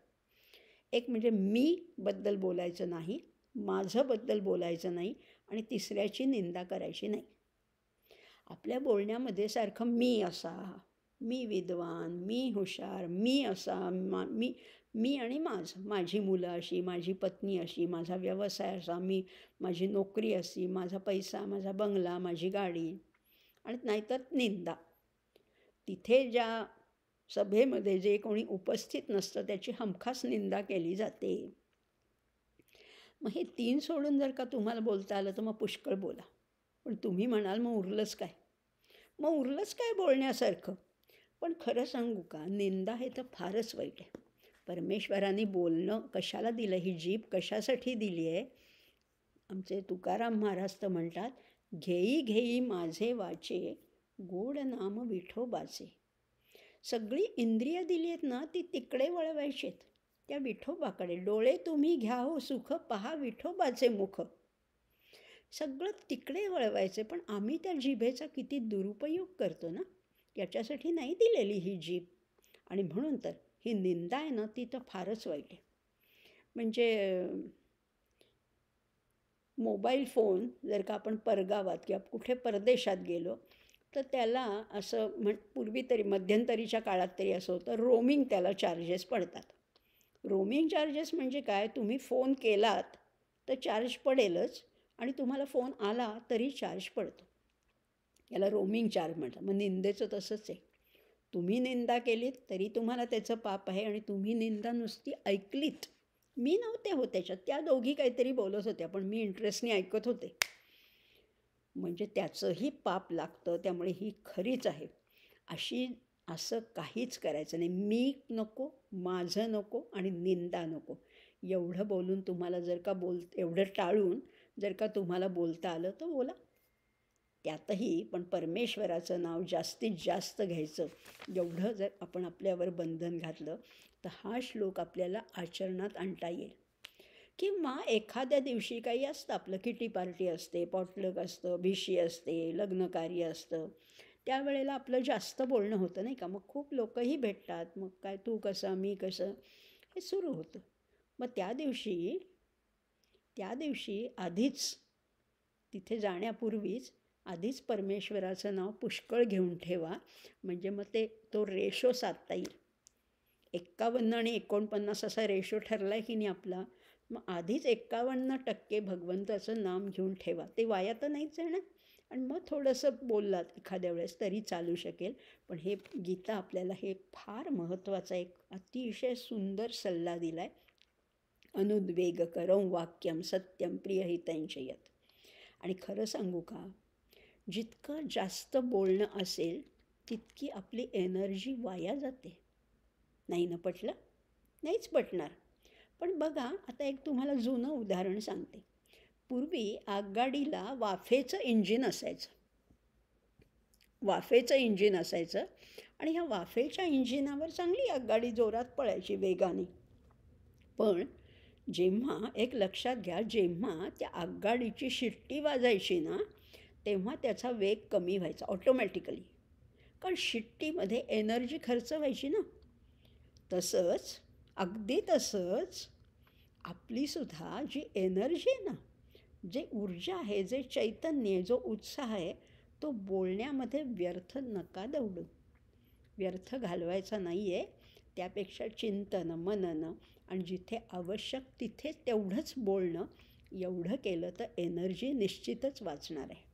एक म्हणजे मी बद्दल बोलायचं नाही, माझं बद्दल बोलायचं नाही आणि तिसऱ्याची निंदा करायची नाही. आपल्या बोलण्यामध्ये सारखं मी असा, मी विद्वान, मी हुशार, मी असा, मी आणि माझी मुलं अशी, माझी पत्नी अशी, माझा व्यवसाय असा, माझी नोकरी अशी, माझा पैसा, माझा बंगला, माझी गाडी. आणि नाहीतर निंदा. तिथे ज्या सभेमध्ये जे कोणी उपस्थित नसतं त्याची हमखास निंदा केली जाते. मग हे 3 सोडून जर का तुम्हाला बोलता आलं तर मग पुष्कळ बोला. पण तुम्ही म्हणाल मग उरलंच काय? मग उरलंच काय बोलण्यासारखं? पण खरं सांगू का, निंदा हे तर फारच वाईट आहे. परमेश्वराने बोलणं कशाला दिलं? ही जीभ कशासाठी दिली आहे? आमचे तुकाराम महाराज तर म्हणतात, घेई घेई माझे वाचे, गोड नाम विठोबाचे. सगळी इंद्रिय दिली आहेत ना, ती तिकडे वळवायची आहेत, त्या विठोबाकडे. डोळे तुम्ही घ्या हो सुख, पहा विठोबाचे मुख. सगळं तिकडे वळवायचे. पण आम्ही त्या जिभेचा किती दुरुपयोग करतो ना, याच्यासाठी नाही दिलेली ही जीभ. आणि म्हणून तर ही निंदा आहे ना, ती तर फारच वाईट आहे. म्हणजे मोबाईल फोन जर का आपण परगावात किंवा कुठे परदेशात गेलो तर त्याला असं पूर्वी तरी मध्यंतरीच्या काळात तरी असं होतं, रोमिंग त्याला चार्जेस पडतात. रोमिंग चार्जेस म्हणजे काय? तुम्ही फोन केलात तर चार्ज पडेलच आणि तुम्हाला फोन आला तरी चार्ज पडतो. याला रोमिंग चार्ज म्हणतात. मग निंदेचं तसंच आहे. तुम्ही निंदा केलीत तरी तुम्हाला त्याचं पाप आहे आणि तुम्ही निंदा नुसती ऐकलीत. मी नव्हते हो त्याच्यात, त्या दोघी काहीतरी बोलत होत्या पण मी इंटरेस्टने ऐकत होते, म्हणजे त्याचंही पाप लागतं. त्यामुळे ही खरीच आहे. असं काहीच करायचं नाही. मी नको, माझं नको आणि निंदा नको. एवढं बोलून तुम्हाला जर का एवढं टाळून जर का तुम्हाला बोलता आलं तर बोला. त्यातही पण परमेश्वराचं नाव जास्तीत जास्त घ्यायचं. एवढं जर आपण आपल्यावर बंधन घातलं तर हा श्लोक आपल्याला आचरणात आणता येईल. किंवा एखाद्या दिवशी काही असतं आपलं, किटी पार्टी असते, पॉटलक असतं, भिशी असते, लग्नकार्य असतं, त्यावेळेला आपलं जास्त बोलणं होतं नाही का. मग खूप लोकंही भेटतात. मग काय तू कसं मी कसं हे सुरू होतं. मग त्या दिवशी आधीच तिथे जाण्यापूर्वीच आधीच परमेश्वराचं नाव पुष्कळ घेऊन ठेवा. म्हणजे मग तो रेशो साधता येईल. 51 आणि 49 असा रेशो ठरला आहे की नाही आपला. मग आधीच 51% भगवंताचं नाम घेऊन ठेवा. ते वाया तर नाहीच आहे ना. आणि मग थोडंसं बोललात एखाद्या वेळेस तरी चालू शकेल. पण हे गीता आपल्याला हे फार महत्त्वाचा एक अतिशय सुंदर सल्ला दिला आहे. अनुद्वेगकरं वाक्यम सत्यम प्रियहितंचयत. आणि खरं सांगू का, जितकं जास्त बोलणं असेल तितकी आपली एनर्जी वाया जाते. नाही ना पटलं? नाहीच पटणार. पण बघा, आता एक तुम्हाला जुनं उदाहरण सांगते. पूर्वी आगगाडीला वाफेचं इंजिन असायचं आणि ह्या वाफेच्या इंजिनावर चांगली आगगाडी जोरात पळायची वेगाने. पण एक लक्षात घ्या, जेव्हा त्या आगगाडीची शिट्टी वाजायची ना, तेव्हा त्याचा वेग कमी व्हायचा ऑटोमॅटिकली. कारण शिट्टीमध्ये एनर्जी खर्च व्हायची ना. अगदी तसंच आपलीसुद्धा जी एनर्जी आहे ना, जे ऊर्जा आहे, जे चैतन्य आहे, जो उत्साह आहे, तो बोलण्यामध्ये व्यर्थ नका दौडू. व्यर्थ घालवायचा नाही आहे. त्यापेक्षा चिंतन, मनन आणि जिथे आवश्यक तिथे तेवढंच बोलणं, एवढं केलं तर एनर्जी निश्चितच वाचणार आहे.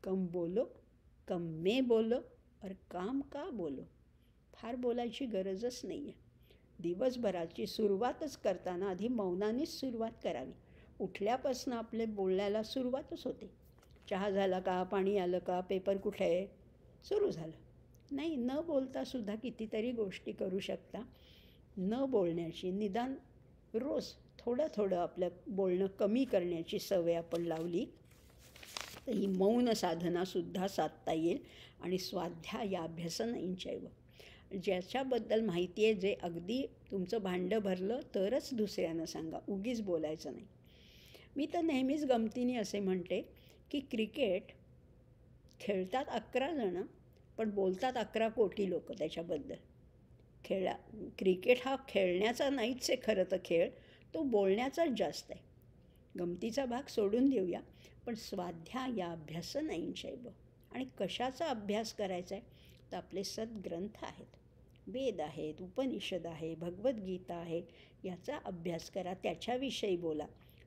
कम बोलो, कम में बोलो और काम का बोलो. फार बोलायची गरजच नाही आहे. दिवसभराची सुरुवातच करताना आधी मौनानेच सुरुवात करावी. उठल्यापासून आपले बोलण्याला सुरुवातच होते. चहा झाला का, पाणी आलं का, पेपर कुठे आहे, सुरू झालं. नाही, न बोलतासुद्धा कितीतरी गोष्टी करू शकता. न बोलण्याची निदान रोज थोडं आपलं बोलणं कमी करण्याची सवय आपण लावली तर ही मौन साधनासुद्धा साधता येईल. आणि स्वाध्यायाभ्यसनंचैव, ज्याच्याबद्दल माहिती आहे, जे अगदी तुमचं भांडं भरलं तरच दुसऱ्यांना सांगा, उगीच बोलायचं नाही. मी तर नेहमीच गमतीने असे म्हणते की क्रिकेट खेळतात 11 जणं, पण बोलतात 11 कोटी लोक त्याच्याबद्दल. क्रिकेट हा खेळण्याचा नाहीच आहे खरं तर खेळ, तो बोलण्याचाच जास्त आहे. गमतीचा भाग सोडून देऊया. पण स्वाध्यायाभ्यसनंचैव, आणि कशाचा अभ्यास करायचा आहे तर आपले सद्ग्रंथ आहेत, वेद आहेत, उपनिषद आहे, भगवद्गीता आहे, याचा अभ्यास करा, त्याच्याविषयी बोला.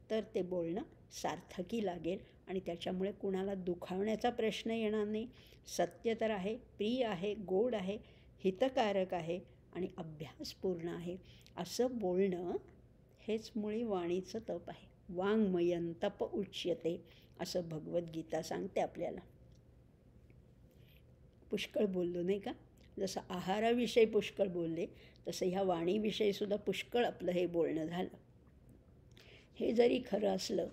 तर ते बोलणं सार्थकी लागेल आणि त्याच्यामुळे कुणाला दुखावण्याचा प्रश्न येणार नाही. सत्य तर आहे, प्रिय आहे, गोड आहे, हितकारक आहे आणि अभ्यासपूर्ण आहे. असं बोलणं हेच मुळी वाणीचं तप आहे. वाङ्मयं तप उच्यते असं भगवद्गीता सांगते आपल्याला. पुष्कळ बोललो नाही का. जसं आहाराविषयी पुष्कळ बोलले, तसं ह्या वाणीविषयीसुद्धा पुष्कळ आपलं हे बोलणं झालं. हे जरी खरं असलं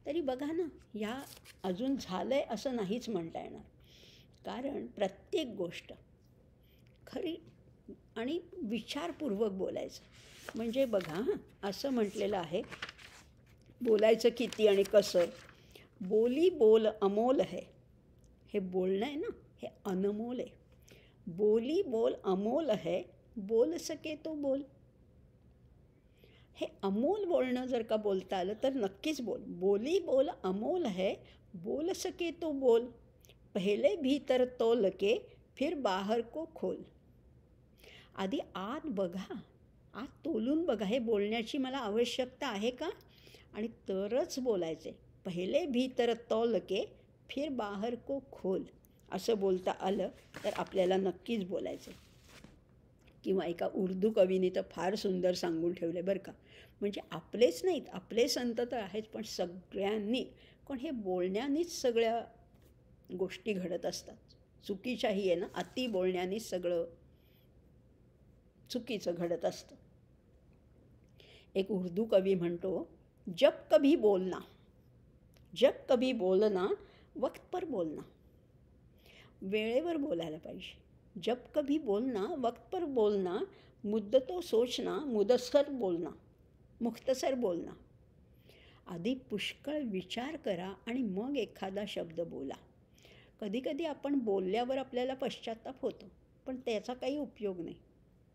तरी बघा ना, ह्या अजून झालं आहे असं नाहीच म्हणता येणार. कारण प्रत्येक गोष्ट खरी आणि विचारपूर्वक बोलायचं. म्हणजे बघा, असं म्हटलेलं आहे, बोलायचं किती आणि कसं. बोली बोल अमोल है. हे बोलणं आहे ना, हे अनमोल आहे. बोली बोल अमोल है, बोल सके तो बोल. हे अमोल बोलणं जर का बोलता आलं तर नक्कीच बोल. बोली बोल अमोल है, बोल सके तो बोल. पहिले भीतर तोल के फिर बाहर को खोल. आधी आत बघा, आत तोलून बघा, हे बोलण्याची मला आवश्यकता आहे का, आणि तरच बोलायचे. पहिले भीतर तोल के फिर बाहर को खोल असं बोलता आलं तर आपल्याला नक्कीच बोलायचं. किंवा एका उर्दू कवीने तर फार सुंदर सांगून ठेवले बरं का. म्हणजे आपलेच नाहीत, आपले संत तर आहेच, पण सगळ्यांनी, पण हे बोलण्यानेच सगळ्या गोष्टी घडत असतात. चुकीच्याही आहे ना, अति बोलण्यानेच सगळं चुकीचं घडत असतं. एक उर्दू कवी म्हणतो, जब कभी बोलना वक्त पर बोलना. वेळेवर बोलायला पाहिजे. जब कभी बोलना वक्त पर बोलना, मुद्दतों सोचना मुख्तसर बोलना. आधी पुष्कळ विचार करा आणि मग एखादा शब्द बोला. कधीकधी आपण बोलल्यावर आपल्याला पश्चात्ताप होतो, पण त्याचा काही उपयोग नाही.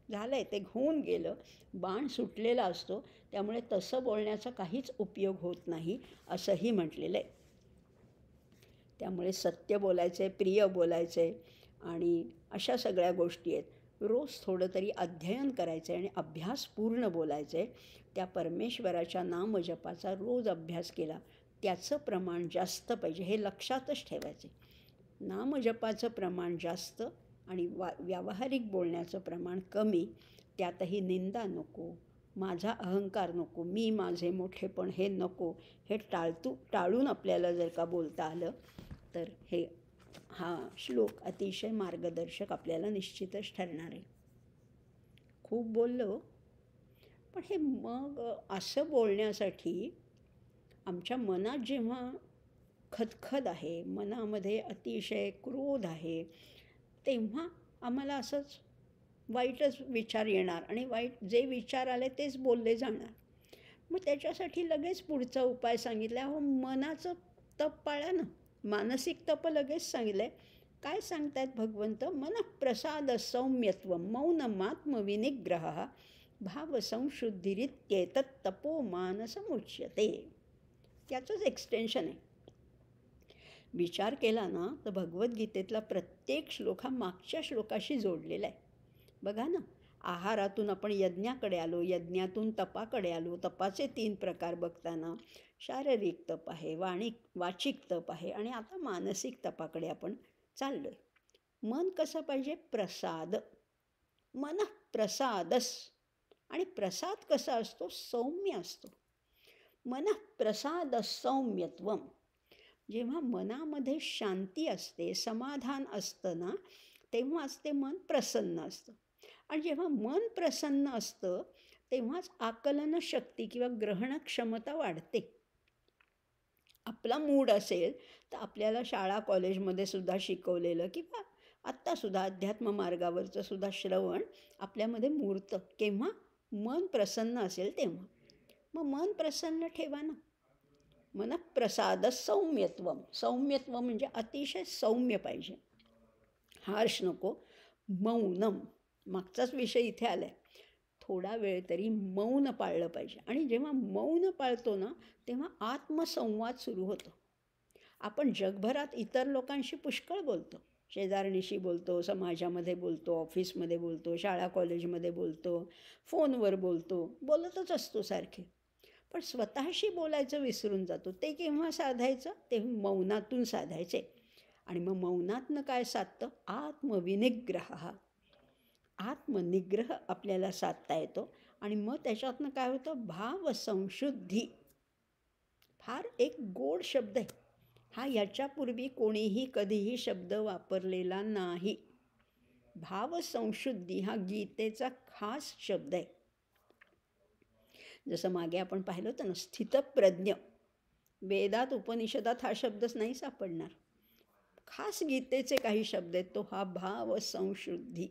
झालं आहे, ते होऊन गेलं, बाण सुटलेला असतो, त्यामुळे तसं बोलण्याचा काहीच उपयोग होत नाही असंही म्हटलेलं आहे. त्यामुळे सत्य बोलायचं आहे, प्रिय बोलायचं आहे आणि अशा सगळ्या गोष्टी आहेत. रोज थोडं तरी अध्ययन करायचं आहे आणि अभ्यास पूर्ण बोलायचं आहे. त्या परमेश्वराच्या नामजपाचा रोज अभ्यास केला, त्याचं प्रमाण जास्त पाहिजे हे लक्षातच ठेवायचे. नामजपाचं प्रमाण जास्त आणि व्यावहारिक बोलण्याचं प्रमाण कमी. त्यातही निंदा नको, माझा अहंकार नको, मी माझे मोठेपण हे नको. हे टाळून आपल्याला जर का बोलता आलं तर हा श्लोक अतिशय मार्गदर्शक आपल्याला निश्चितच ठरणार आहे. खूप बोललो, पण हे मग असं बोलण्यासाठी आमच्या मनात जेव्हा खदखद आहे, मनामध्ये अतिशय क्रोध आहे, तेव्हा आम्हाला असंच वाईटच विचार येणार आणि वाईट जे विचार आले तेच बोलले जाणार. मग त्याच्यासाठी लगेच पुढचा उपाय सांगितला, अहो मनाचं तप पाळा ना. मानसिक तप लगेच सांगितलं आहे. काय सांगतायत भगवंत? मनःप्रसाद सौम्यत्व मौनमात्मविनिग्रह भावसंशुद्धिरित्येतत् तपो मानसमुच्यते. त्याचंच एक्सटेन्शन आहे. विचार केला ना तर भगवद्गीतेतला प्रत्येक श्लोक हा मागच्या श्लोकाशी जोडलेला आहे. बघा ना, आहारातून आपण यज्ञाकडे आलो, यज्ञातून तपाकडे आलो. तपाचे 3 प्रकार बघताना शारीरिक तप आहे, वाचिक तप आहे आणि आता मानसिक तपाकडे आपण चाललो आहे. मन कसं पाहिजे? प्रसाद. मनःप्रसादस. आणि प्रसाद कसा असतो? सौम्य असतो. मनःप्रसाद सौम्यत्वम. जेव्हा मनामध्ये शांती असते, समाधान असतं ना, तेव्हाच ते मन प्रसन्न असतं. आणि जेव्हा मन प्रसन्न असतं तेव्हाच आकलन शक्ती किंवा ग्रहण क्षमता वाढते. आपला मूड असेल तर आपल्याला शाळा कॉलेजमध्ये सुद्धा शिकवलेलं किंवा आत्तासुद्धा अध्यात्म मार्गावरचं सुद्धा श्रवण आपल्यामध्ये मूर्त केव्हा? मन प्रसन्न असेल तेव्हा. मग मन प्रसन्न ठेवा ना. मनःप्रसाद सौम्यत्वम. सौम्यत्व म्हणजे अतिशय सौम्य पाहिजे, हार्श नको. मौनम, मागचाच विषय इथे आला आहे. थोडा वेळ तरी मौन पाळलं पाहिजे. आणि जेव्हा मौन पाळतो ना तेव्हा आत्मसंवाद सुरू होतो. आपण जगभरात इतर लोकांशी पुष्कळ बोलतो, शेजारणीशी बोलतो, समाजामध्ये बोलतो, ऑफिसमध्ये बोलतो, शाळा कॉलेजमध्ये बोलतो, फोनवर बोलतो, बोलतच असतो सारखे. पण स्वतःशी बोलायचं विसरून जातो. ते केव्हा साधायचं? ते मौनातून साधायचे. आणि मग मौनातनं काय साधतं? आत्मविनिग्रह. आत्मनिग्रह आपल्याला साधता येतो. आणि मग त्याच्यातनं काय होतं? भावसंशुद्धी. फार एक गोड शब्द आहे हा. याच्यापूर्वी कोणीही कधीही शब्द वापरलेला नाही. भावसंशुद्धी हा गीतेचा खास शब्द आहे. जसं मागे आपण पाहिलं होतं ना, स्थितप्रज्ञ. वेदात उपनिषदात हा शब्दच नाही सापडणार. खास गीतेचे काही शब्द आहेत, तो हा भावसंशुद्धी.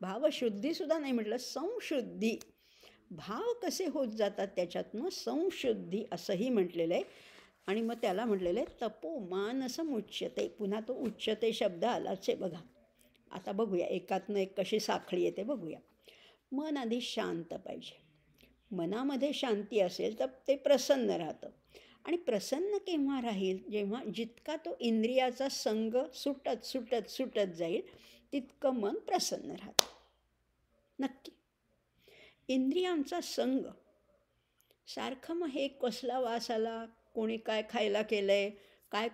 भावशुद्धीसुद्धा नाही म्हटलं, संशुद्धी. भाव कसे होत जातात त्याच्यातनं? संशुद्धी असंही म्हटलेलं आहे. आणि मग त्याला म्हटलेलं आहे तपो मानसमुच्यते. पुन्हा तो उच्यते शब्द आलाच आहे बघा. आता बघूया एकातनं एक कशी साखळी येते बघूया. मन आधी शांत पाहिजे. मनामध्ये शांती असेल तर ते प्रसन्न राहतं. आणि प्रसन्न केव्हा राहील? जेव्हा जितका तो इंद्रियाचा संग सुटत सुटत सुटत जाईल तितकं मन प्रसन्न राहतं. नक्की. इंद्रियांचा संग सारखं मग हे कसला वास आला, कोणी काय खायला केलं आहे,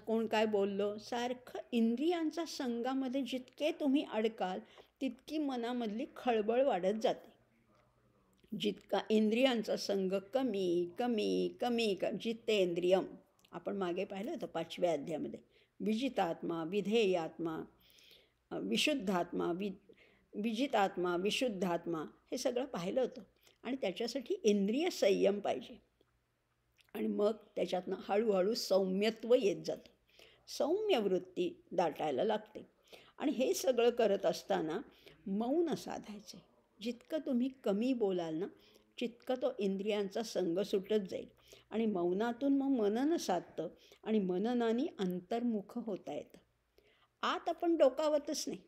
कोण काय बोललं, सारखं इंद्रियांचा संगामध्ये जितके तुम्ही अडकाल तितकी मनामधली खळबळ वाढत जाते. जितका इंद्रियांचा संग कमी कमी कमी जितेंद्रियम. आपण मागे पाहिलं होतं 5व्या अध्यायामध्ये. विजितात्मा, विधेयात्मा, विशुद्धात्मा, विजितात्मा, विशुद्धात्मा हे सगळं पाहिलं होतं. आणि त्याच्यासाठी इंद्रिय संयम पाहिजे. आणि मग त्याच्यातनं हळूहळू सौम्यत्व येत जातं. सौम्य वृत्ती दाटायला लागते. आणि हे सगळं करत असताना मौन साधायचे. जितकं तुम्ही कमी बोलाल ना तितकं तो इंद्रियांचा संग सुटत जाईल. आणि मौनातून मग मनन साधतं आणि मननाने अंतर्मुख होता येतं. आत आपण डोकावतच नाही.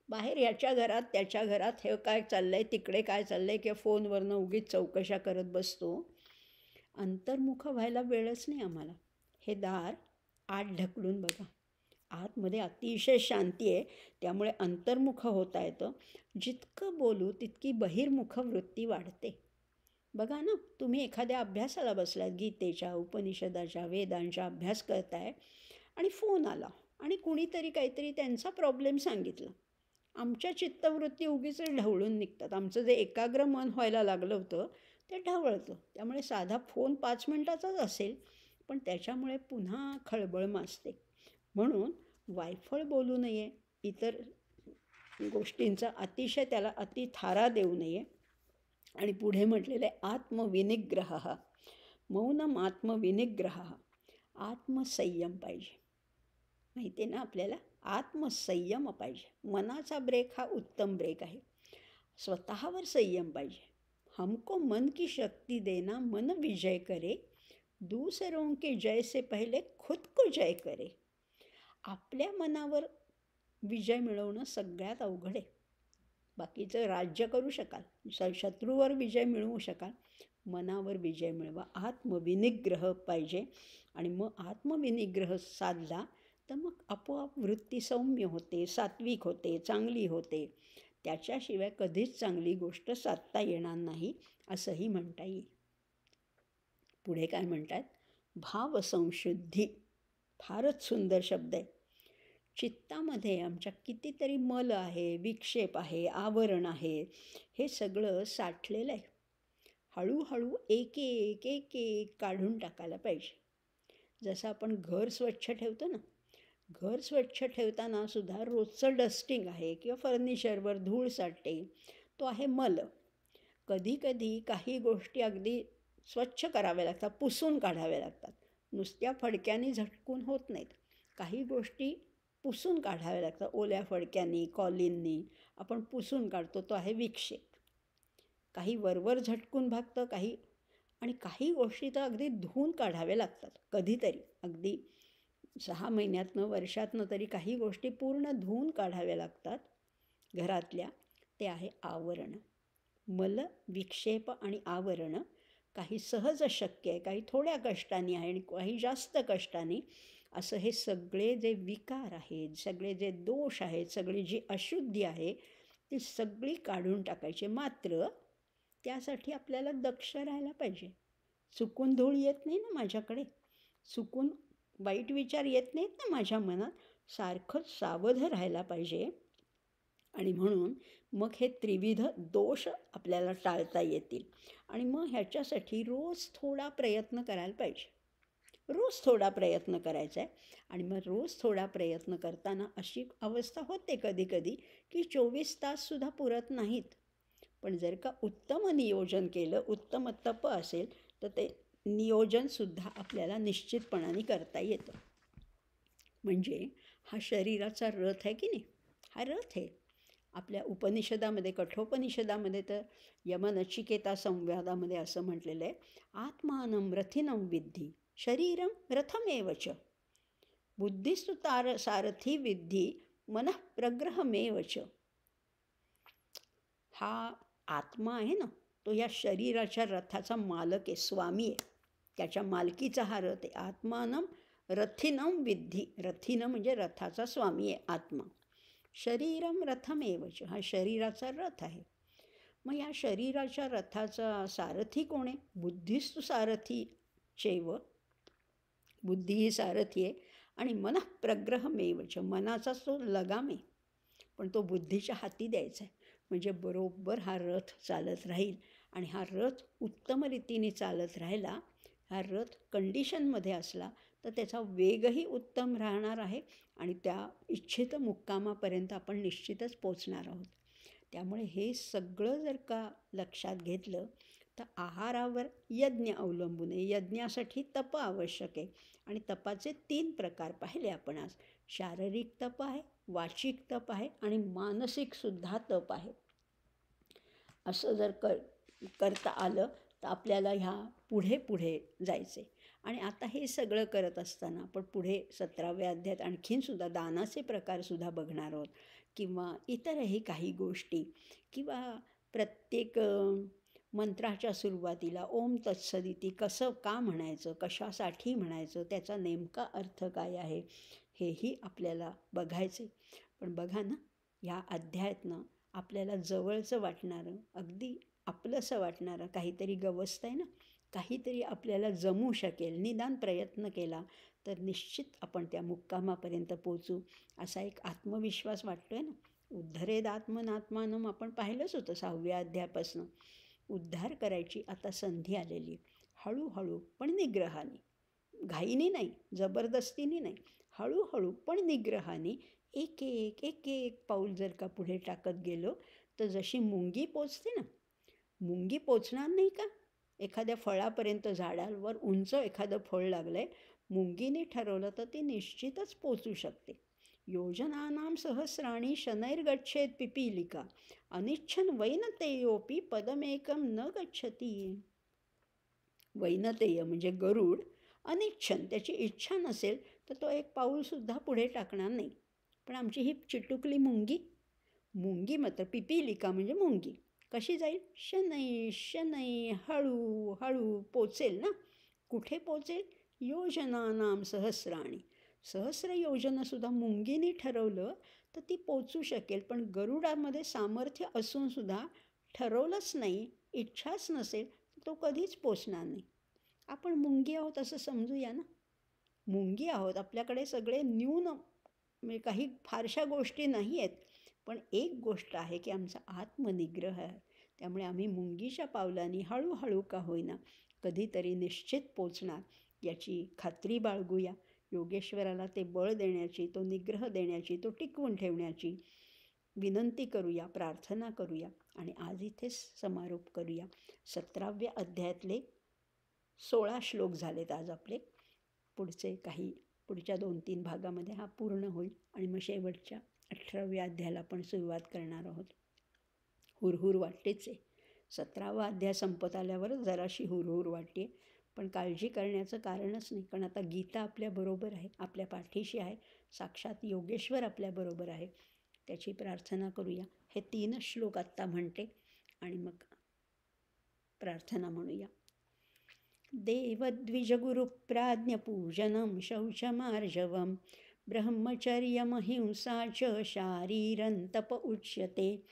बाहेर याच्या घरात त्याच्या घरात हे काय चाललं आहे, तिकडे काय चाललं आहे, किंवा फोनवरनं उगीच चौकशा करत बसतो. अंतर्मुख व्हायला वेळच नाही आम्हाला. हे दार आत ढकलून बघा. आतमध्ये अतिशय शांती आहे, त्यामुळे अंतर्मुख होता येतं. जितकं बोलू तितकी बहिर्मुख वृत्ती वाढते. बघा ना, तुम्ही एखाद्या अभ्यासाला बसलात, गीतेच्या, उपनिषदाच्या, वेदांचा अभ्यास करताय आणि फोन आला आणि कुणीतरी काहीतरी त्यांचा प्रॉब्लेम सांगितला. आमच्या चित्तवृत्ती उगीच ढवळून निघतात. आमचं जे एकाग्र मन व्हायला लागलं होतं ते ढवळतं. त्यामुळे साधा फोन 5 मिनिटाचाच असेल, पण त्याच्यामुळे पुन्हा खळबळ माजते. म्हणून वायफळ बोलू नये, इतर गोष्टींचा अतिशय त्याला अतिथारा देऊ नये. आणि पुढे म्हटलेलं आहे आत्मविनिग्रह. मौनम आत्मविनिग्रह. आत्मसंयम पाहिजे. माहिती आहे ना आपल्याला, आत्मसंयम पाहिजे. मनाचा ब्रेक हा उत्तम ब्रेक आहे. स्वतःवर संयम पाहिजे. हमको मन की शक्ती देना, मन विजय करे, दूसरों के जय से पहिले खुद को जय करे. आपल्या मनावर विजय मिळवणं सगळ्यात अवघड आहे. बाकीचं राज्य करू शकाल, शत्रूवर विजय मिळवू शकाल, मनावर विजय मिळवा. आत्मविनिग्रह पाहिजे. आणि मग आत्मविनिग्रह साधला तर मग आपोआप वृत्ती सौम्य होते, सात्विक होते, चांगली होते. त्याच्याशिवाय कधीच चांगली गोष्ट साधता येणार नाही असंही म्हणता येईल. पुढे काय म्हणतात, भावसंशुद्धी. फारच सुंदर शब्द आहे. चित्तामध्ये आमच्या कितीतरी मल आहे, विक्षेप आहे, आवरण आहे, हे सगळं साठलेलं आहे. हळूहळू एक एक एक एक काढून टाकायला पाहिजे. जसं आपण घर स्वच्छ ठेवतो ना, घर स्वच्छ ठेवताना सुद्धा रोजचं डस्टिंग आहे किंवा फर्निचरवर धूळ साठते, तो आहे मल. कधी कधी काही गोष्टी अगदी स्वच्छ कराव्या लागतात, पुसून काढाव्या लागतात. नुसत्या फडक्याने झटकून होत नाहीत. काही गोष्टी पुसून काढाव्या लागतात. ओल्या फडक्यांनी, कॉलिननी आपण पुसून काढतो, तो आहे विक्षेप. काही वरवर झटकून भागतं, काही गोष्टी तर अगदी धुवून काढाव्या लागतात. कधीतरी अगदी 6 महिन्यातनं, वर्षातनं तरी काही गोष्टी पूर्ण धुवून काढाव्या लागतात घरातल्या. ते आहे आवरण. मल, विक्षेप आणि आवरण काही सहज शक्य आहे, काही थोड्या कष्टाने आहे आणि काही जास्त कष्टाने. असं हे सगळे जे विकार आहेत, सगळे जे दोष आहेत, सगळी जी अशुद्धी आहे ती सगळी काढून टाकायची. मात्र त्यासाठी आपल्याला दक्ष राहायला पाहिजे. चुकून धूळ येत नाही ना माझ्याकडे, चुकून वाईट विचार येत नाहीत ना माझ्या मनात. सारखंच सावध राहायला पाहिजे. आणि म्हणून मग हे त्रिविध दोष आपल्याला टाळता येतील. आणि मग ह्याच्यासाठी रोज थोडा प्रयत्न करायला पाहिजे. रोज थोडा प्रयत्न करायचा आहे. आणि मग रोज थोडा प्रयत्न करताना अशी अवस्था होते कधी कधी की 24 ताससुद्धा पुरत नाहीत. पण जर का उत्तम नियोजन केलं, उत्तम तप असेल, तर ते नियोजनसुद्धा आपल्याला निश्चितपणाने करता येतं. म्हणजे हा शरीराचा रथ आहे की नाही, हा रथ आहे. आपल्या उपनिषदामध्ये, कठोपनिषदामध्ये तर यमनचिकेता संवादामध्ये असं म्हटलेलं आहे, आत्मानं रथिनं विद्धी शरीरं रथमेवच, बुद्धिस्तु सारथी विद्धी मनः प्रग्रहमेवच. हा आत्मा आहे ना, तो या शरीराच्या रथाचा मालक आहे, स्वामी आहे. त्याच्या मालकीचा हा रथ आहे. आत्मानं रथिनं विद्धी. रथिनं म्हणजे रथाचा स्वामी आहे आत्मा. शरीरं रथमेवच, हा शरीराचा रथ आहे. मग या शरीराच्या रथाचा सारथी कोण आहे? बुद्धिस्तु सारथी चैव. बुद्धी ही सारथी आहे. आणि मनः प्रग्रहमेवच, मनाचाच तो लगाम आहे, पण तो बुद्धीच्या हाती द्यायचा आहे. म्हणजे बरोबर हा रथ चालत राहील. आणि हा रथ उत्तम रीतीने चालत राहिला, हा रथ कंडिशनमध्ये असला तर त्याचा वेगही उत्तम राहणार आहे आणि त्या इच्छित मुक्कामापर्यंत आपण निश्चितच पोचणार आहोत. त्यामुळे हे सगळं जर का लक्षात घेतलं तर आहारावर यज्ञ अवलंबून आहे. यज्ञासाठी तप आवश्यक आहे. आणि तपाचे 3 प्रकार पाहिले आपण आज. शारीरिक तप आहे, वाचिक तप आहे आणि मानसिकसुद्धा तप आहे. असं जर करता आलं तर आपल्याला ह्या पुढे पुढे जायचे. आणि आता हे सगळं करत असताना आपण पुढे 17व्या अध्यायात आणखीनसुद्धा दानाचे प्रकारसुद्धा बघणार आहोत किंवा इतरही काही गोष्टी किंवा प्रत्येक मंत्राच्या सुरुवातीला ओम तत्सदिती कसं का म्हणायचं, कशासाठी म्हणायचं, त्याचा नेमका अर्थ काय आहे हेही आपल्याला बघायचे. पण बघा ना, ह्या अध्यायातनं आपल्याला जवळचं वाटणारं, अगदी आपलंसं वाटणारं काहीतरी गवसतं आहे ना, काहीतरी आपल्याला जमू शकेल, निदान प्रयत्न केला तर निश्चित आपण त्या मुक्कामापर्यंत पोचू असा एक आत्मविश्वास वाटतो आहे ना. उद्धरेद आत्मनात्मानं आपण पाहिलंच होतं 6व्या अध्यायापासून. उद्धार करायची आता संधी आलेली, हळूहळू पण निग्रहाने, घाईने नाही, जबरदस्तीने नाही, हळूहळू पण निग्रहाने एक एक एक एक पाऊल जर का पुढे टाकत गेलो तर जशी मुंगी पोचते ना, मुंगी पोचणार नाही का एखाद्या फळापर्यंत, झाडावर उंच एखादं फळ लागलं आहे, मुंगीने ठरवलं तर ती निश्चितच पोचू शकते. योजनानां सहस्राणी शनैर्गच्छेत पिपीलिका अनिच्छन वैनतेयोपी पदमेकम न गच्छती. वैनतेय म्हणजे गरुड, अनिच्छन त्याची इच्छा नसेल तर तो एक पाऊलसुद्धा पुढे टाकणार नाही. पण आमची ही चिटुकली मुंगी, मुंगी मात्र पिपीलिका म्हणजे मुंगी कशी जाईल? शनै शनै, हळू हळू पोचेल ना. कुठे पोचेल? योजनानाम सहस्राणी, सहस्र योजनासुद्धा मुंगीने ठरवलं तर ती पोचू शकेल. पण गरुडामध्ये सामर्थ्य असूनसुद्धा ठरवलंच नाही, इच्छाच नसेल तर तो कधीच पोचणार नाही. आपण मुंगी आहोत असं समजूया ना. मुंगी आहोत, आपल्याकडे सगळे न्यून म्हणजे काही फारशा गोष्टी नाही आहेत, पण एक गोष्ट आहे की आमचा आत्मनिग्रह आहे. त्यामुळे आम्ही मुंगीच्या पावलांनी हळूहळू का होईना कधीतरी निश्चित पोचणार याची खात्री बाळगूया. योगेश्वराला ते बळ देण्याची, तो निग्रह देण्याची, तो टिकवून ठेवण्याची विनंती करूया, प्रार्थना करूया आणि आज इथेच समारोप करूया. 17व्या अध्यायातले 16 श्लोक झालेत आज आपले. पुढच्या 2-3 भागामध्ये हा पूर्ण होईल आणि मग शेवटच्या 18व्या अध्यायाला आपण सुरुवात करणार आहोत. हुरहुर वाटतेच आहे. 17वा अध्याय संपत आल्यावरच जराशी हुरहुर वाटते, पण काळजी करण्याचं कारणच नाही, कारण आता गीता आपल्याबरोबर आहे, आपल्या पाठीशी आहे, साक्षात योगेश्वर आपल्याबरोबर आहे. त्याची प्रार्थना करूया. हे 3 श्लोक आत्ता म्हणते आणि मग प्रार्थना म्हणूया. देवद्विजगुरुप्राज्ञपूजनं शौचमार्जवं ब्रह्मचर्यमहिंसा च शारीरन्तप उच्यते.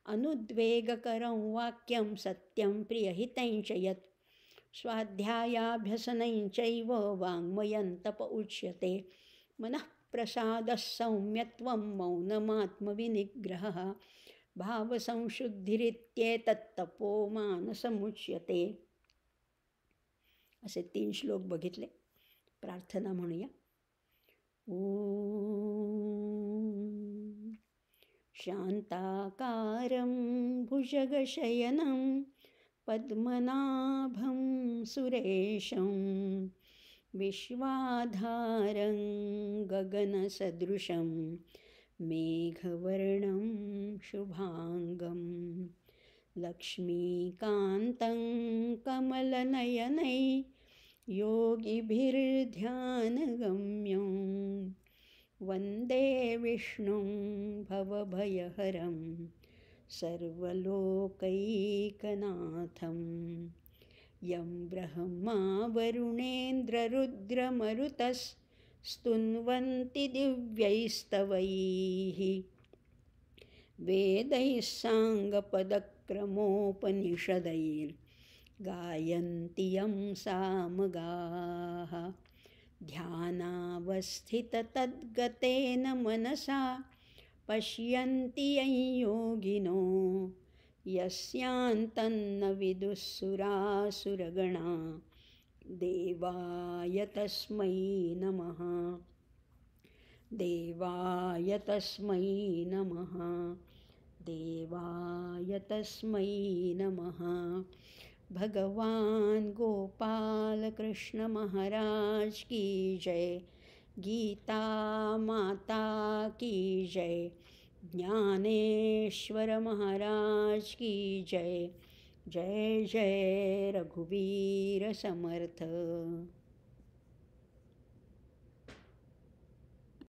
अनुद्वेगकरं वाक्यं सत्यं प्रियहितं च यत् स्वाध्यायाभ्यसनं चैव वाङ्मयन्तप उच्यते. मनःप्रसादः सौम्यत्वं मौनमात्मविनिग्रहः भावसंशुद्धिरित्येतत्तपो मानसमुच्यते. असे 3 श्लोक बघितले. प्रार्थना म्हणूया. ओम शांताकारं भुजगशयनं पद्मनाभं सुरेशं विश्वाधारं गगनसदृशं मेघवर्णं शुभांगं लक्ष्मीकान्तं कमलनयनै योगिभिर्ध्यानगम्यं वन्दे विष्णुं भवभयहरं सर्वलोकैकनाथं. यं ब्रह्मा वरुणेन्द्ररुद्रमरुतस्तुन्वन्ति दिव्यैस्तवैः वेदैः साङ्गपदक्रमोपनिषदैर्गायन्ति यं सामगाः. ध्यानावस्थिततद्गतेन मनसा पश्यन्ति यं योगिनो यस्यान्तन्न विदुःसुरासुरगणा. देवाय तस्मै नमः. देवाय तस्मै नमः. देवाय तस्मै नमः. भगवान गोपाल कृष्ण महाराज की जय. गीता माता की जय. ज्ञानेश्वर महाराज की जय. जय जय रघुवीर समर्थ.